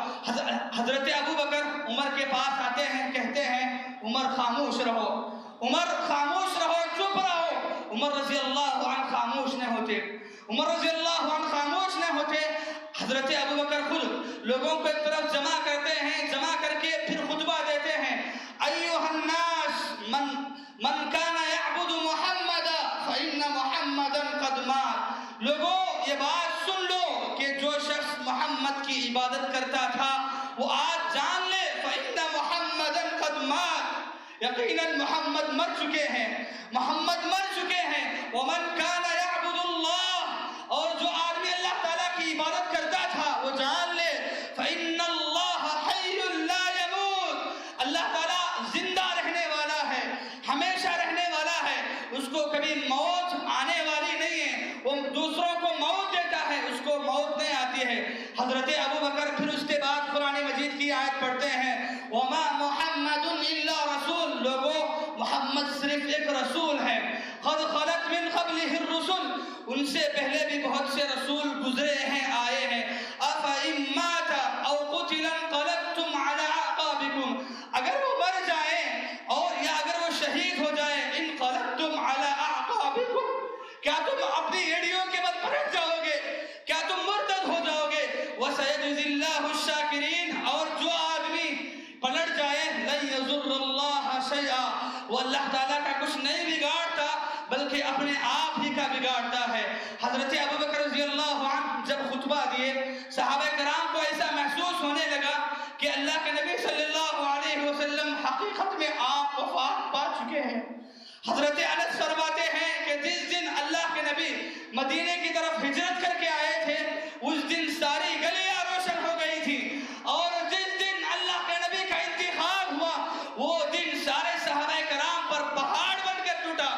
[SPEAKER 1] حضرت ابو بکر عمر کے پاس آتے ہیں، کہتے ہیں عمر خاموش رہو، عمر خاموش رہو، چپ رہو. عمر رضی اللہ عنہ خاموش نہ ہوتے، عمر رضی اللہ عنہ خاموش نہ ہوتے. حضرت ابو بکر خود لوگوں کو ایک طرف جمع کرتے ہیں، جمع کر کے پھر خطبہ دیتے ہیں ایھا الناس من کان یعبد محمد فإن محمدا قد مات. لوگوں یہ بات سن لو کہ جو شخص محمد کی عبادت کرتا تھا وہ آج جان لے فإن محمدا قد مات، یقیناً محمد مر چکے ہیں، محمد مر چکے ہیں. ومن کان یعبد اللہ، اور جو آدمی اللہ تعالیٰ کی عبادت کرتا تھا وہ جان لے فإن اللہ حی لا یموت، اللہ تعالیٰ زندہ رہنے والا ہے، ہمیشہ رہنے والا ہے، اس کو کبھی موت آنے والی نہیں ہے. وہ دوسروں کو موت دیتا ہے، اس کو موت نہیں آتی ہے. حضرت ابو بکر پھر اس کے بعد قرآن مجید کی آیت پڑھتے ہیں وما محمد الا رسول، لوگوں محمد صرف ایک رسول ہے. قد خلت من قبلہ الرسل، ان سے پہلے بھی بہت سے رسول گزرے ہیں، آئے ہیں. افإن مات او قتل انقلبتم على اعقابکم، اگر وہ مر جائیں اور یا اگر وہ شہید ہو جائے انقلبتم على اعقابکم، کیا تم اپنی ایڑیوں کے بل پلٹ جاؤ گے، کیا تم مرتد ہو جاؤ گے. وسيجزي الله الشاکرین، اور جو آدمی پلٹ جائے لن يضر اللہ شیئا، وہ اللہ تعالیٰ کا کچھ نہیں بگاڑتا بلکہ اپنے آپ ہی کا بگاڑتا ہے. حضرت ابو بکر رضی اللہ عنہ جب خطبہ دیے صحابہ کرام کو ایسا محسوس ہونے لگا کہ اللہ کے نبی صلی اللہ علیہ وسلم حقیقت میں آپ وفات پا چکے ہیں. حضرت انس فرماتے ہیں کہ جس دن اللہ کے نبی مدینے کی طرف ہجرت کر کے آئے تھے اس دن ساری گلیاں روشن ہو گئی تھی، اور جس دن اللہ کے نبی کا انتقال ہوا وہ دن سارے صحابہ کرام پر پہاڑ بن کر ٹوٹا،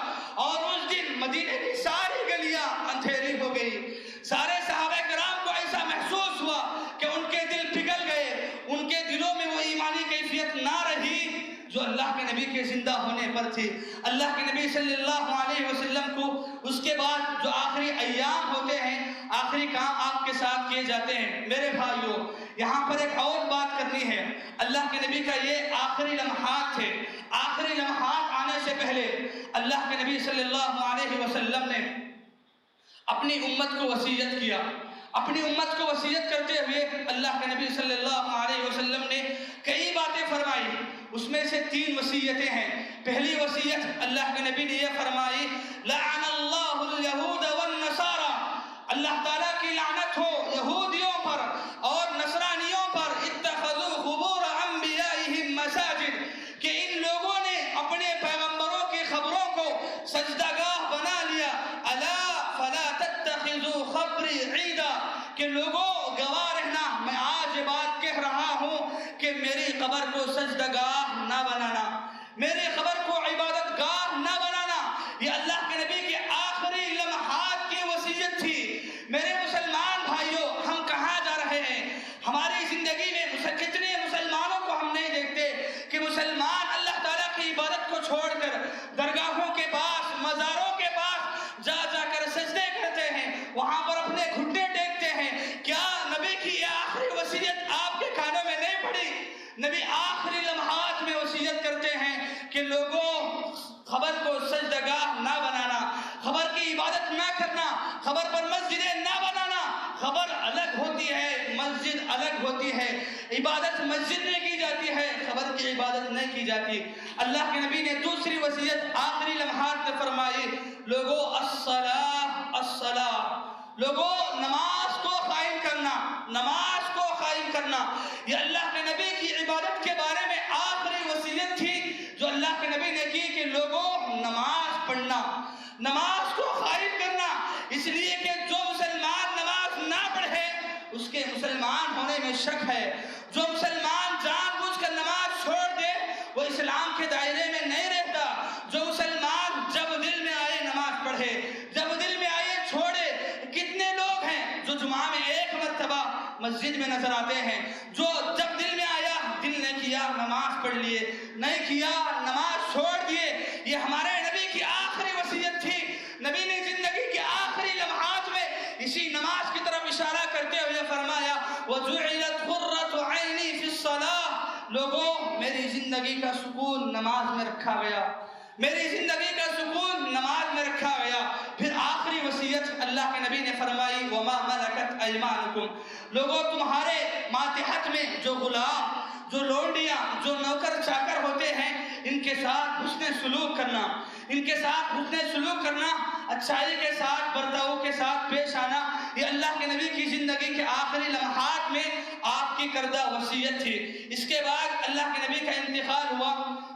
[SPEAKER 1] اور اس دن مدینے کی ساری گلیاں اندھیری ہو گئی. سارے صحابہ کرام کو ایسا محسوس ہوا کہ ان کے دل پگھل گئے، ان کے دلوں میں وہ ایمانی کیفیت نہ رہی جو اللہ کے نبی کے زندہ ہونے پر تھی. اللہ کے نبی صلی اللہ علیہ وسلم کو اس کے بعد جو آخری ایام ہوتے ہیں، آخری کام آپ کے ساتھ کیے جاتے ہیں. میرے بھائیوں، یہاں پر ایک اور بات کرنی ہے. اللہ کے نبی کا یہ آخری لمحات تھے. آخری لمحات آنے سے پہلے اللہ کے نبی صلی اللہ علیہ وسلم نے اپنی امت کو وصیت کیا. اپنی امت کو وصیت کرتے ہوئے اللہ کے نبی صلی اللہ علیہ وسلم نے کئی باتیں فرمائی. اس میں سے 3 وصیتیں ہیں. پہلی وصیت اللہ کے نبی نے یہ فرمائی لعن اللہ اليہود والنصارى، اللہ تعالیٰ کی لعنت ہو کہ لوگوں گواہ رہنا، میں آج یہ بات کہہ رہا ہوں کہ میری قبر کو سجدگاہ نہ بنانا، میری قبر کو عبادت گاہ نہ بنانا۔ یہ اللہ کے نبی کے آخری لمحات کی وصیت تھی۔ میرے مسلمان بھائیوں، ہم کہاں جا رہے ہیں؟ ہماری زندگی میں کتنے مسلمانوں کو ہم نہیں دیکھتے کہ مسلمان اللہ تعالیٰ کی عبادت کو چھوڑ کر درگاہوں کے پاس، مزاروں کے پاس جا جا کر سجدے کرتے ہیں، وہاں پر اپنے گھٹنے ٹیکتے ہیں۔ کیا نبی کی یہ آخری وصیت آپ کے کانوں میں نہیں پڑی؟ نبی آخری لمحات میں وصیت کرتے ہیں کہ لوگوں قبر کو سجدگاہ نہ بنانا، قبر کی عبادت نہ کرنا، قبر پر مسجدیں نہ بنانا۔ قبر الگ ہوتی ہے، مسجد الگ ہوتی ہے، عبادت مسجد میں کی جاتی ہے، قبر کی عبادت نہیں کی جاتی۔ اللہ کے نبی نے دوسری وصیت آخری لمحات میں فرمائی، لوگوں الصلاۃ الصلاۃ، لوگوں نماز کو قائم کرنا، نماز کو قائم کرنا۔ یہ اللہ کے نبی کی عبادت کے بارے میں آخری وصیت تھی جو اللہ کے نبی نے کی کہ لوگوں نماز پڑھنا، نماز کو قائم کرنا۔ اس لیے کہ جو مسلمان نماز نہ پڑھے اس کے مسلمان ہونے میں شک ہے۔ جو مسلمان جان بوجھ کر نماز چھوڑ دے وہ اسلام کے دائرے میں نہیں رہتا۔ جو مسلمان جب دل میں آئے نماز پڑھے، جب دل میں آئے چھوڑے۔ کتنے لوگ ہیں جو جمعہ میں ایک مرتبہ مسجد میں نظر آتے ہیں، جو جب دل میں آیا دل نے کیا نماز پڑھ لیے، نہیں کیا نماز چھوڑ دیے۔ یہ ہمارے نبی کی آخری وصیت تھی۔ نبی نے زندگی کے آخری لمحات میں اسی نماز کی طرف اشارہ کرتے ہوئے فرمایا، وَجُعِلَتْ قُرَّةُ عَيْنِي فِي الصَّلَاةِ، لوگوں میری زندگی کا سکون نماز میں رکھا گیا، میری زندگی کا سکون نماز میں رکھا گیا۔ پھر آخری وصیت اللہ کے نبی نے فرمائی، وَمَا مَلَكَتْ أَيْمَانُكُمْ، لوگوں تمہارے ماتحت میں جو غلام، جو لونڈیاں، جو نوکر چاکر ہوتے ہیں، ان کے ساتھ حسن سلوک کرنا، ان کے ساتھ حسن سلوک کرنا، اچھائی کے ساتھ، برتاؤ کے ساتھ پیش آنا۔ یہ اللہ کے نبی کی زندگی کے آخری لمحات میں آپ کی کردہ وصیت تھی۔ اس کے بعد اللہ کے نبی کا انتقال ہوا۔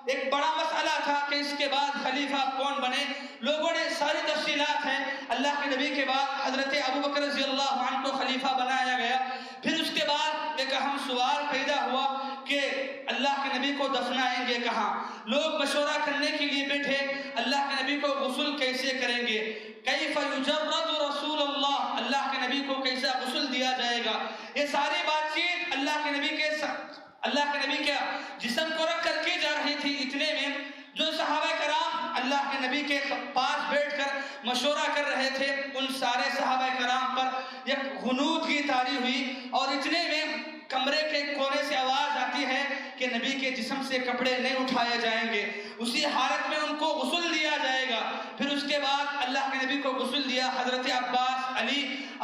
[SPEAKER 1] ایک بڑا مسئلہ تھا کہ اس کے بعد خلیفہ کون بنے۔ لوگوں نے ساری تفصیلات ہیں۔ اللہ کے نبی کے بعد حضرت ابوبکر رضی اللہ عنہ کو خلیفہ بنایا گیا۔ پھر اس کے بعد ایک اہم سوال پیدا ہوا کہ اللہ کے نبی کو دفنائیں گے کہاں؟ لوگ مشورہ کرنے کے لیے بیٹھے، اللہ کے نبی کو غسل کیسے کریں گے؟ کیف یجرد رسول اللہ، اللہ کے نبی کو کیسا غسل دیا جائے گا؟ یہ ساری بات چیت اللہ کے نبی کے جسم کو رکھ کر کی جا رہی تھی۔ اتنے میں جو صحابہ کرام اللہ کے نبی کے پاس بیٹھ کر مشورہ کر رہے تھے، ان سارے صحابہ کرام پر ایک غنودگی طاری ہوئی، اور اتنے میں کمرے کے کونے سے آواز آتی ہے کہ نبی کے جسم سے کپڑے نہیں اٹھائے جائیں گے، اسی حالت میں ان کو غسل دیا جائے گا۔ پھر اس کے بعد اللہ کے نبی کو غسل دیا۔ حضرت عباس،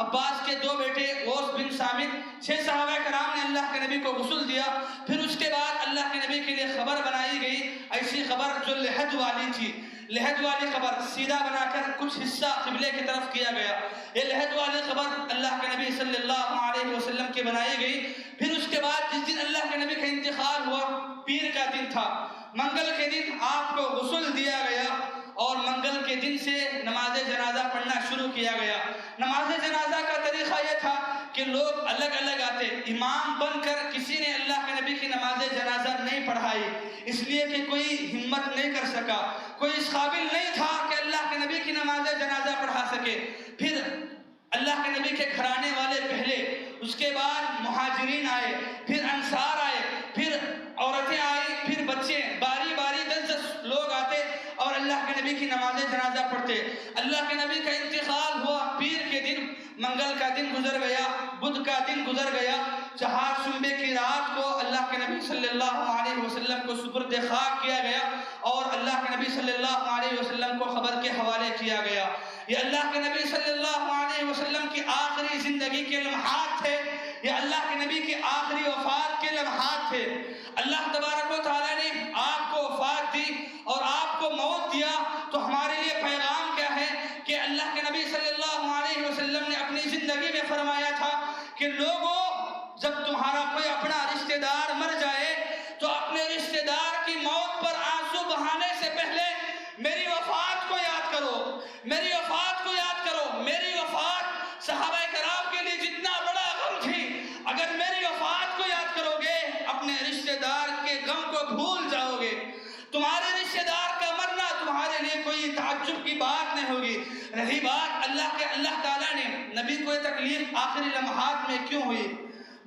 [SPEAKER 1] عباس کے دو بیٹے غوث بن ثابت، 6 صحابہ کرام نے اللہ کے نبی کو غسل دیا۔ پھر اس کے بعد اللہ کے نبی کے لیے خبر بنائی گئی، ایسی خبر جو لحد والی تھی، لحد والی خبر سیدھا بنا کر کچھ حصہ قبلے کی طرف کیا گیا۔ یہ لحد والی خبر اللہ کے نبی صلی اللہ علیہ وسلم کی بنائی گئی۔ پھر اس کے بعد جس دن اللہ کے نبی کا انتقال ہوا، پیر کا دن تھا، منگل کے دن آپ کو غسل دیا گیا، اور منگل کے دن سے نماز جنازہ پڑھنا شروع کیا گیا۔ نماز جنازہ کا طریقہ یہ تھا کہ لوگ الگ الگ آتے، امام بن کر کسی نے اللہ کے نبی کی نماز جنازہ نہیں پڑھائی، اس لیے کہ کوئی ہمت نہیں کر سکا، کوئی اس قابل نہیں تھا کہ اللہ کے نبی کی نماز جنازہ پڑھا سکے۔ پھر اللہ کے نبی کے گھرانے والے پہلے، اس کے بعد مہاجرین آئے، پھر انصار آئے، پھر عورتیں آئی، پھر بچے، باری باری 10 لوگ آتے اور اللہ کے نبی کی نماز جنازہ پڑھتے۔ اللہ کے نبی کا انتقال ہوا پیر کے دن، منگل کا دن گزر گیا، بدھ کا دن گزر گیا، چہار شنبے کی رات کو اللہ کے نبی صلی اللہ علیہ وسلم کو سپرد خاک کیا گیا، اور اللہ کے نبی صلی اللہ علیہ وسلم کو قبر کے حوالے کیا گیا۔ یہ اللہ کے نبی صلی اللہ علیہ وسلم کی آخری زندگی کے لمحات تھے، یہ اللہ کے نبی کی آخری وفات کے لمحات تھے۔ اللہ تبارک و تعالیٰ نے آپ کو وفات دی اور آپ کو موت دیا، تو ہمارے لیے پیغام کیا ہے کہ اللہ کے نبی صلی اللہ علیہ وسلم نے اپنی زندگی میں فرمایا تھا کہ لوگوں جب تمہارا کوئی اپنا رشتہ دار مر جائے تو اپنے رشتہ دار کی موت پر آنسو بہانے سے پہلے میری وفات کو یاد کرو، میری وفات کو یاد کرو۔ میری وفات صحابہ کرام کے لیے جتنا بڑا تعجب کی بات نہیں ہوگی۔ رہی بات اللہ تعالیٰ نے نبی کو یہ تکلیف آخری لمحات میں کیوں ہوئی،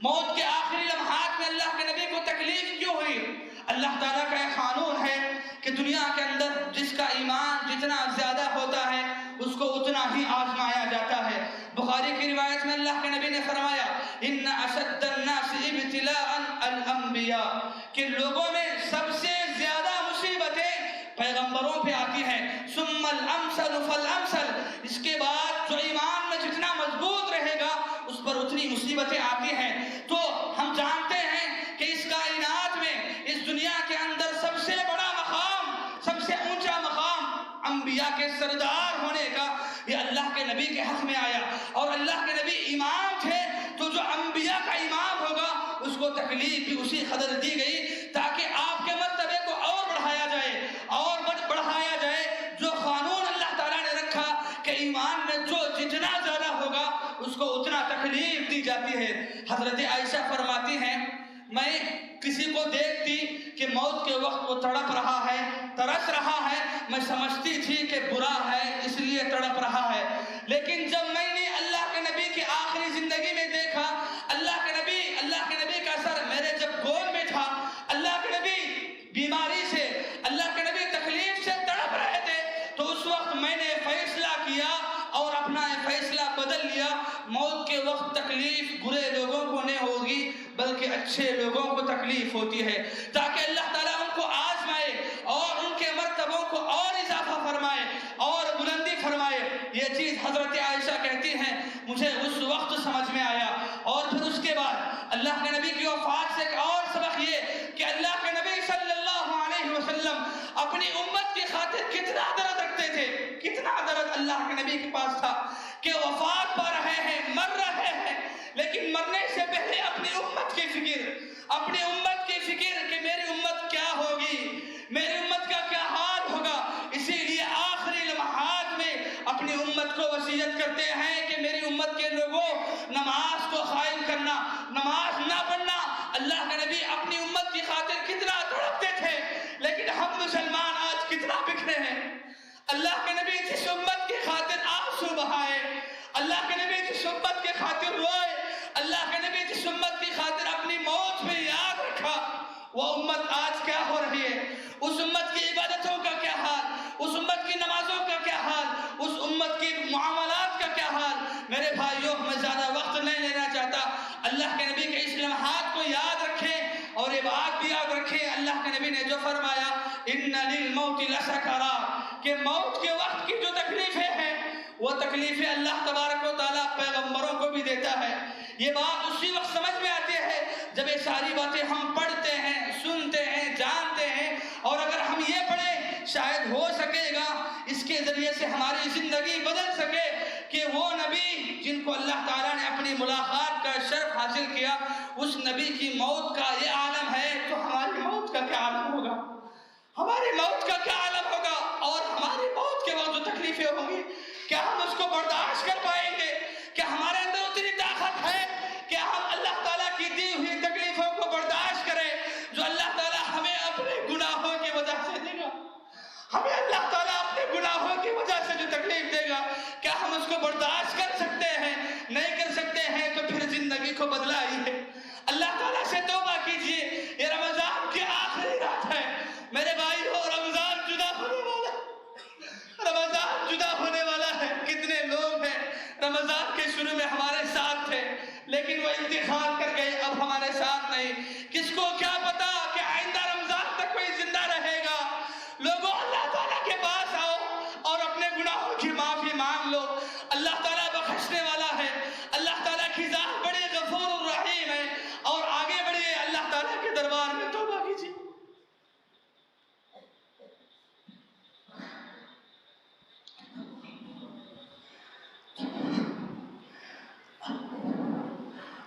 [SPEAKER 1] موت کے آخری لمحات میں اللہ کے نبی کو تکلیف کیوں ہوئی؟ اللہ تعالیٰ کا ایک قانون ہے کہ دنیا کے اندر جس کا ایمان جتنا زیادہ ہوتا ہے اس کو اتنا ہی آزمایا جاتا ہے۔ بخاری کی روایت میں اللہ کے نبی نے فرمایا ان اشد الناس ابتلاء الانبیاء، کہ لوگوں میں سب سے زیادہ مصیبتیں پیغمبروں پہ آتی ہیں، ثم الامثل فالامثل، اس کے بعد جو ایمان میں جتنا مضبوط رہے گا اس پر اتنی مصیبتیں آتی ہیں۔ تو ہم جانتے ہیں کہ اس کائنات میں اس دنیا کے اندر سب سے بڑا مقام، سب سے اونچا مقام انبیاء کے سردار ہونے کا یہ اللہ کے نبی کے حق میں آیا، اور اللہ کے نبی امام تھے تو جو انبیاء کا امام ہوگا اس کو تکلیف بھی اسی قدر دی گئی تاکہ آپ کے مرتبے کو اور بڑھایا جائے اور بڑھایا جائے۔ جو قانون اللہ تعالیٰ نے رکھا کہ ایمان میں جو جتنا زیادہ ہوگا اس کو اتنا تکلیف دی جاتی ہے۔ حضرت عائشہ فرماتی ہیں میں کسی کو دیکھتی کہ موت کے وقت وہ تڑپ رہا ہے، ترس رہا ہے، میں سمجھتی تھی کہ برا ہے اس لیے تڑپ رہا ہے، لیکن جب میں نے اللہ کے نبی کی آخری زندگی میں دیکھا، اللہ کے نبی کا سر میرے جب گود میں تھا، اللہ کے نبی بیماری سے، اللہ کے نبی تکلیف سے تڑپ رہے تھے، تو اس وقت میں نے فیصلہ کیا اور اپنا فیصلہ بدل لیا، موت کے وقت تکلیف برے لوگوں کو نہیں ہوگی بلکہ اچھے لوگوں کو تکلیف ہوتی ہے، تاکہ اللہ تعالیٰ ان کو آزمائے اور ان کے مرتبوں کو اور اضافہ فرمائے اور بلندی فرمائے۔ یہ چیز حضرت عائشہ کہتی ہیں مجھے اس وقت سمجھ میں آیا۔ اور پھر اس کے بعد اللہ کے نبی کی وفات سے ایک اور سبق یہ کہ اللہ کے نبی صلی اللہ علیہ وسلم اپنی امت کی خاطر کتنا درد رکھتے تھے، کتنا درد اللہ کے نبی کے پاس تھا کہ وفات پا رہے ہیں، مر رہے ہیں، لیکن مرنے سے پہلے اپنی امت کی فکر کہ میری امت کیا ہوگی، میری امت کا کیا حال ہوگا، اسی لیے آخری لمحات میں اپنی امت کو وصیت کرتے ہیں کہ میری امت کے لوگوں نماز کو قائم کرنا، نماز نہ پڑھنا۔ اللہ کے نبی اپنی امت کی خاطر کتنا تڑپتے تھے، لیکن ہم مسلمان آج کتنا بکھرے ہیں۔ اللہ کے نبی جس امت کی خاطر آنسو بہائے، اللہ کے نبی جس امت کی خاطر روئے، اللہ کے نبی جس امت کی خاطر اپنی موت میں یاد رکھا، وہ امت آج کیا ہو رہی ہے؟ اس امت کی عبادتوں کا کیا حال، اس امت کی نمازوں کا کیا حال، اس امت کی معاملات کا کیا حال؟ میرے بھائیوں میں زیادہ وقت نہیں لینا چاہتا، اللہ کے نبی کے اس لمحات کو یاد رکھیں اور یہ بات بھی یاد رکھیں اللہ کے نبی نے جو فرمایا ان للموت لسکرات، کہ موت کے وقت کی جو تکلیفیں ہیں وہ تکلیفیں اللہ تبارک و تعالیٰ پیغمبروں کو بھی دیتا ہے۔ یہ بات اسی وقت سمجھ میں آتی ہے جب یہ ساری باتیں ہم پڑھتے ہیں، سنتے ہیں، جانتے ہیں، اور اگر ہم یہ پڑھیں شاید ہو سکے گا اس کے ذریعے سے ہماری زندگی بدل سکے کہ وہ نبی جن کو اللہ تعالیٰ نے اپنی ملاقات کا شرف حاصل کیا، اس نبی کی موت کا یہ عالم ہے تو ہماری موت کا کیا عالم ہوگا، ہماری موت کا کیا عالم ہوگا، اور ہماری موت کے وقت جو تکلیفیں ہوں گی کیا ہم اس کو برداشت کر پائیں گے؟ کیا ہمارے اندر اتنی طاقت ہے کہ ہم اللہ تعالیٰ کی دی ہوئی تکلیفوں کو برداشت کریں جو اللہ تعالیٰ ہمیں اپنے گناہوں کی وجہ سے دے گا؟ ہمیں اللہ تعالیٰ اپنے گناہوں کی وجہ سے جو تکلیف دے گا کیا ہم اس کو برداشت کر سکتے ہیں؟ نہیں کر سکتے ہیں تو پھر زندگی کو بدلائیے، اللہ تعالیٰ سے توبہ کیجیے۔ یہ رمضان کی آخری رات ہے میرے بھائیو، رمضان جدا ہونے والا ہے، رمضان جدا ہونے والا ہے۔ کتنے لوگ ہیں رمضان کے شروع میں ہمارے ساتھ تھے لیکن وہ انتقال کر گئے، اب ہمارے ساتھ نہیں۔ کس کو کیا پتا کہ آئندہ رمضان تک کوئی زندہ رہے گا؟ لوگوں اللہ تعالیٰ کے پاس آؤ اور اپنے گناہوں کی معافی مانگ لو، اللہ تعالیٰ بخشنے والا ہے، اللہ تعالیٰ کی ذات بڑی غفور الرحیم ہے، اور آگے بڑھیے اللہ تعالیٰ کے دربار میں توبہ کیجیے۔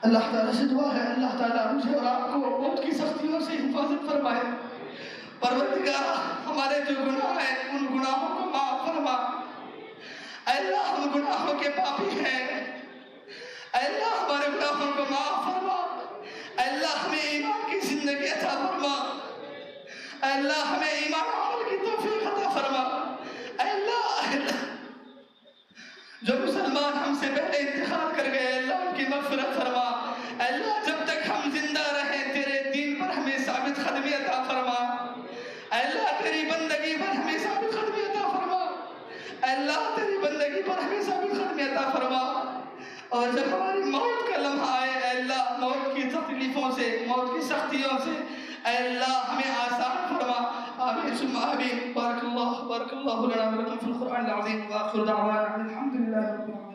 [SPEAKER 1] اللہ تعالیٰ سے دعا ہے اللہ تعالیٰ مجھے اور آپ کو موت کی سختیوں سے حفاظت فرمائے۔ پروردگار ہمارے جو گناہ ہیں ان گناہوں کو معاف فرما۔ اے اللہ ہم گناہوں کے پاپی ہیں، اے اللہ ہمارے گناہوں کو معاف فرما، اے اللہ ہمیں ایمان کی زندگی عطا فرما، اے اللہ ہمیں ایمان عمل کی توفیق عطا فرما، اے اللہ مسلمان ہم سے پہلے انتقال کر گئے، اللہ ان کی مغفرت فرما۔ اللہ جب تک ہم زندہ رہیں تیرے دین پر ہمیں ثابت قدمی عطا فرما، اللہ تیری بندگی پر ہمیں ثابت قدمی عطا فرما، اللہ تیری بندگی پر ہمیں ثابت قدمی عطا فرما۔ اور جب ہماری موت کا لمحہ آئے اے اللہ، موت کی تکلیفوں سے، موت کی سختیوں سے اے اللہ ہمیں آسان فرما۔ آمین ثم آمین۔ بارک اللہ لنا ولکم فی القرآن العظیم، وآخر دعوانا الحمد للہ رب العالمین۔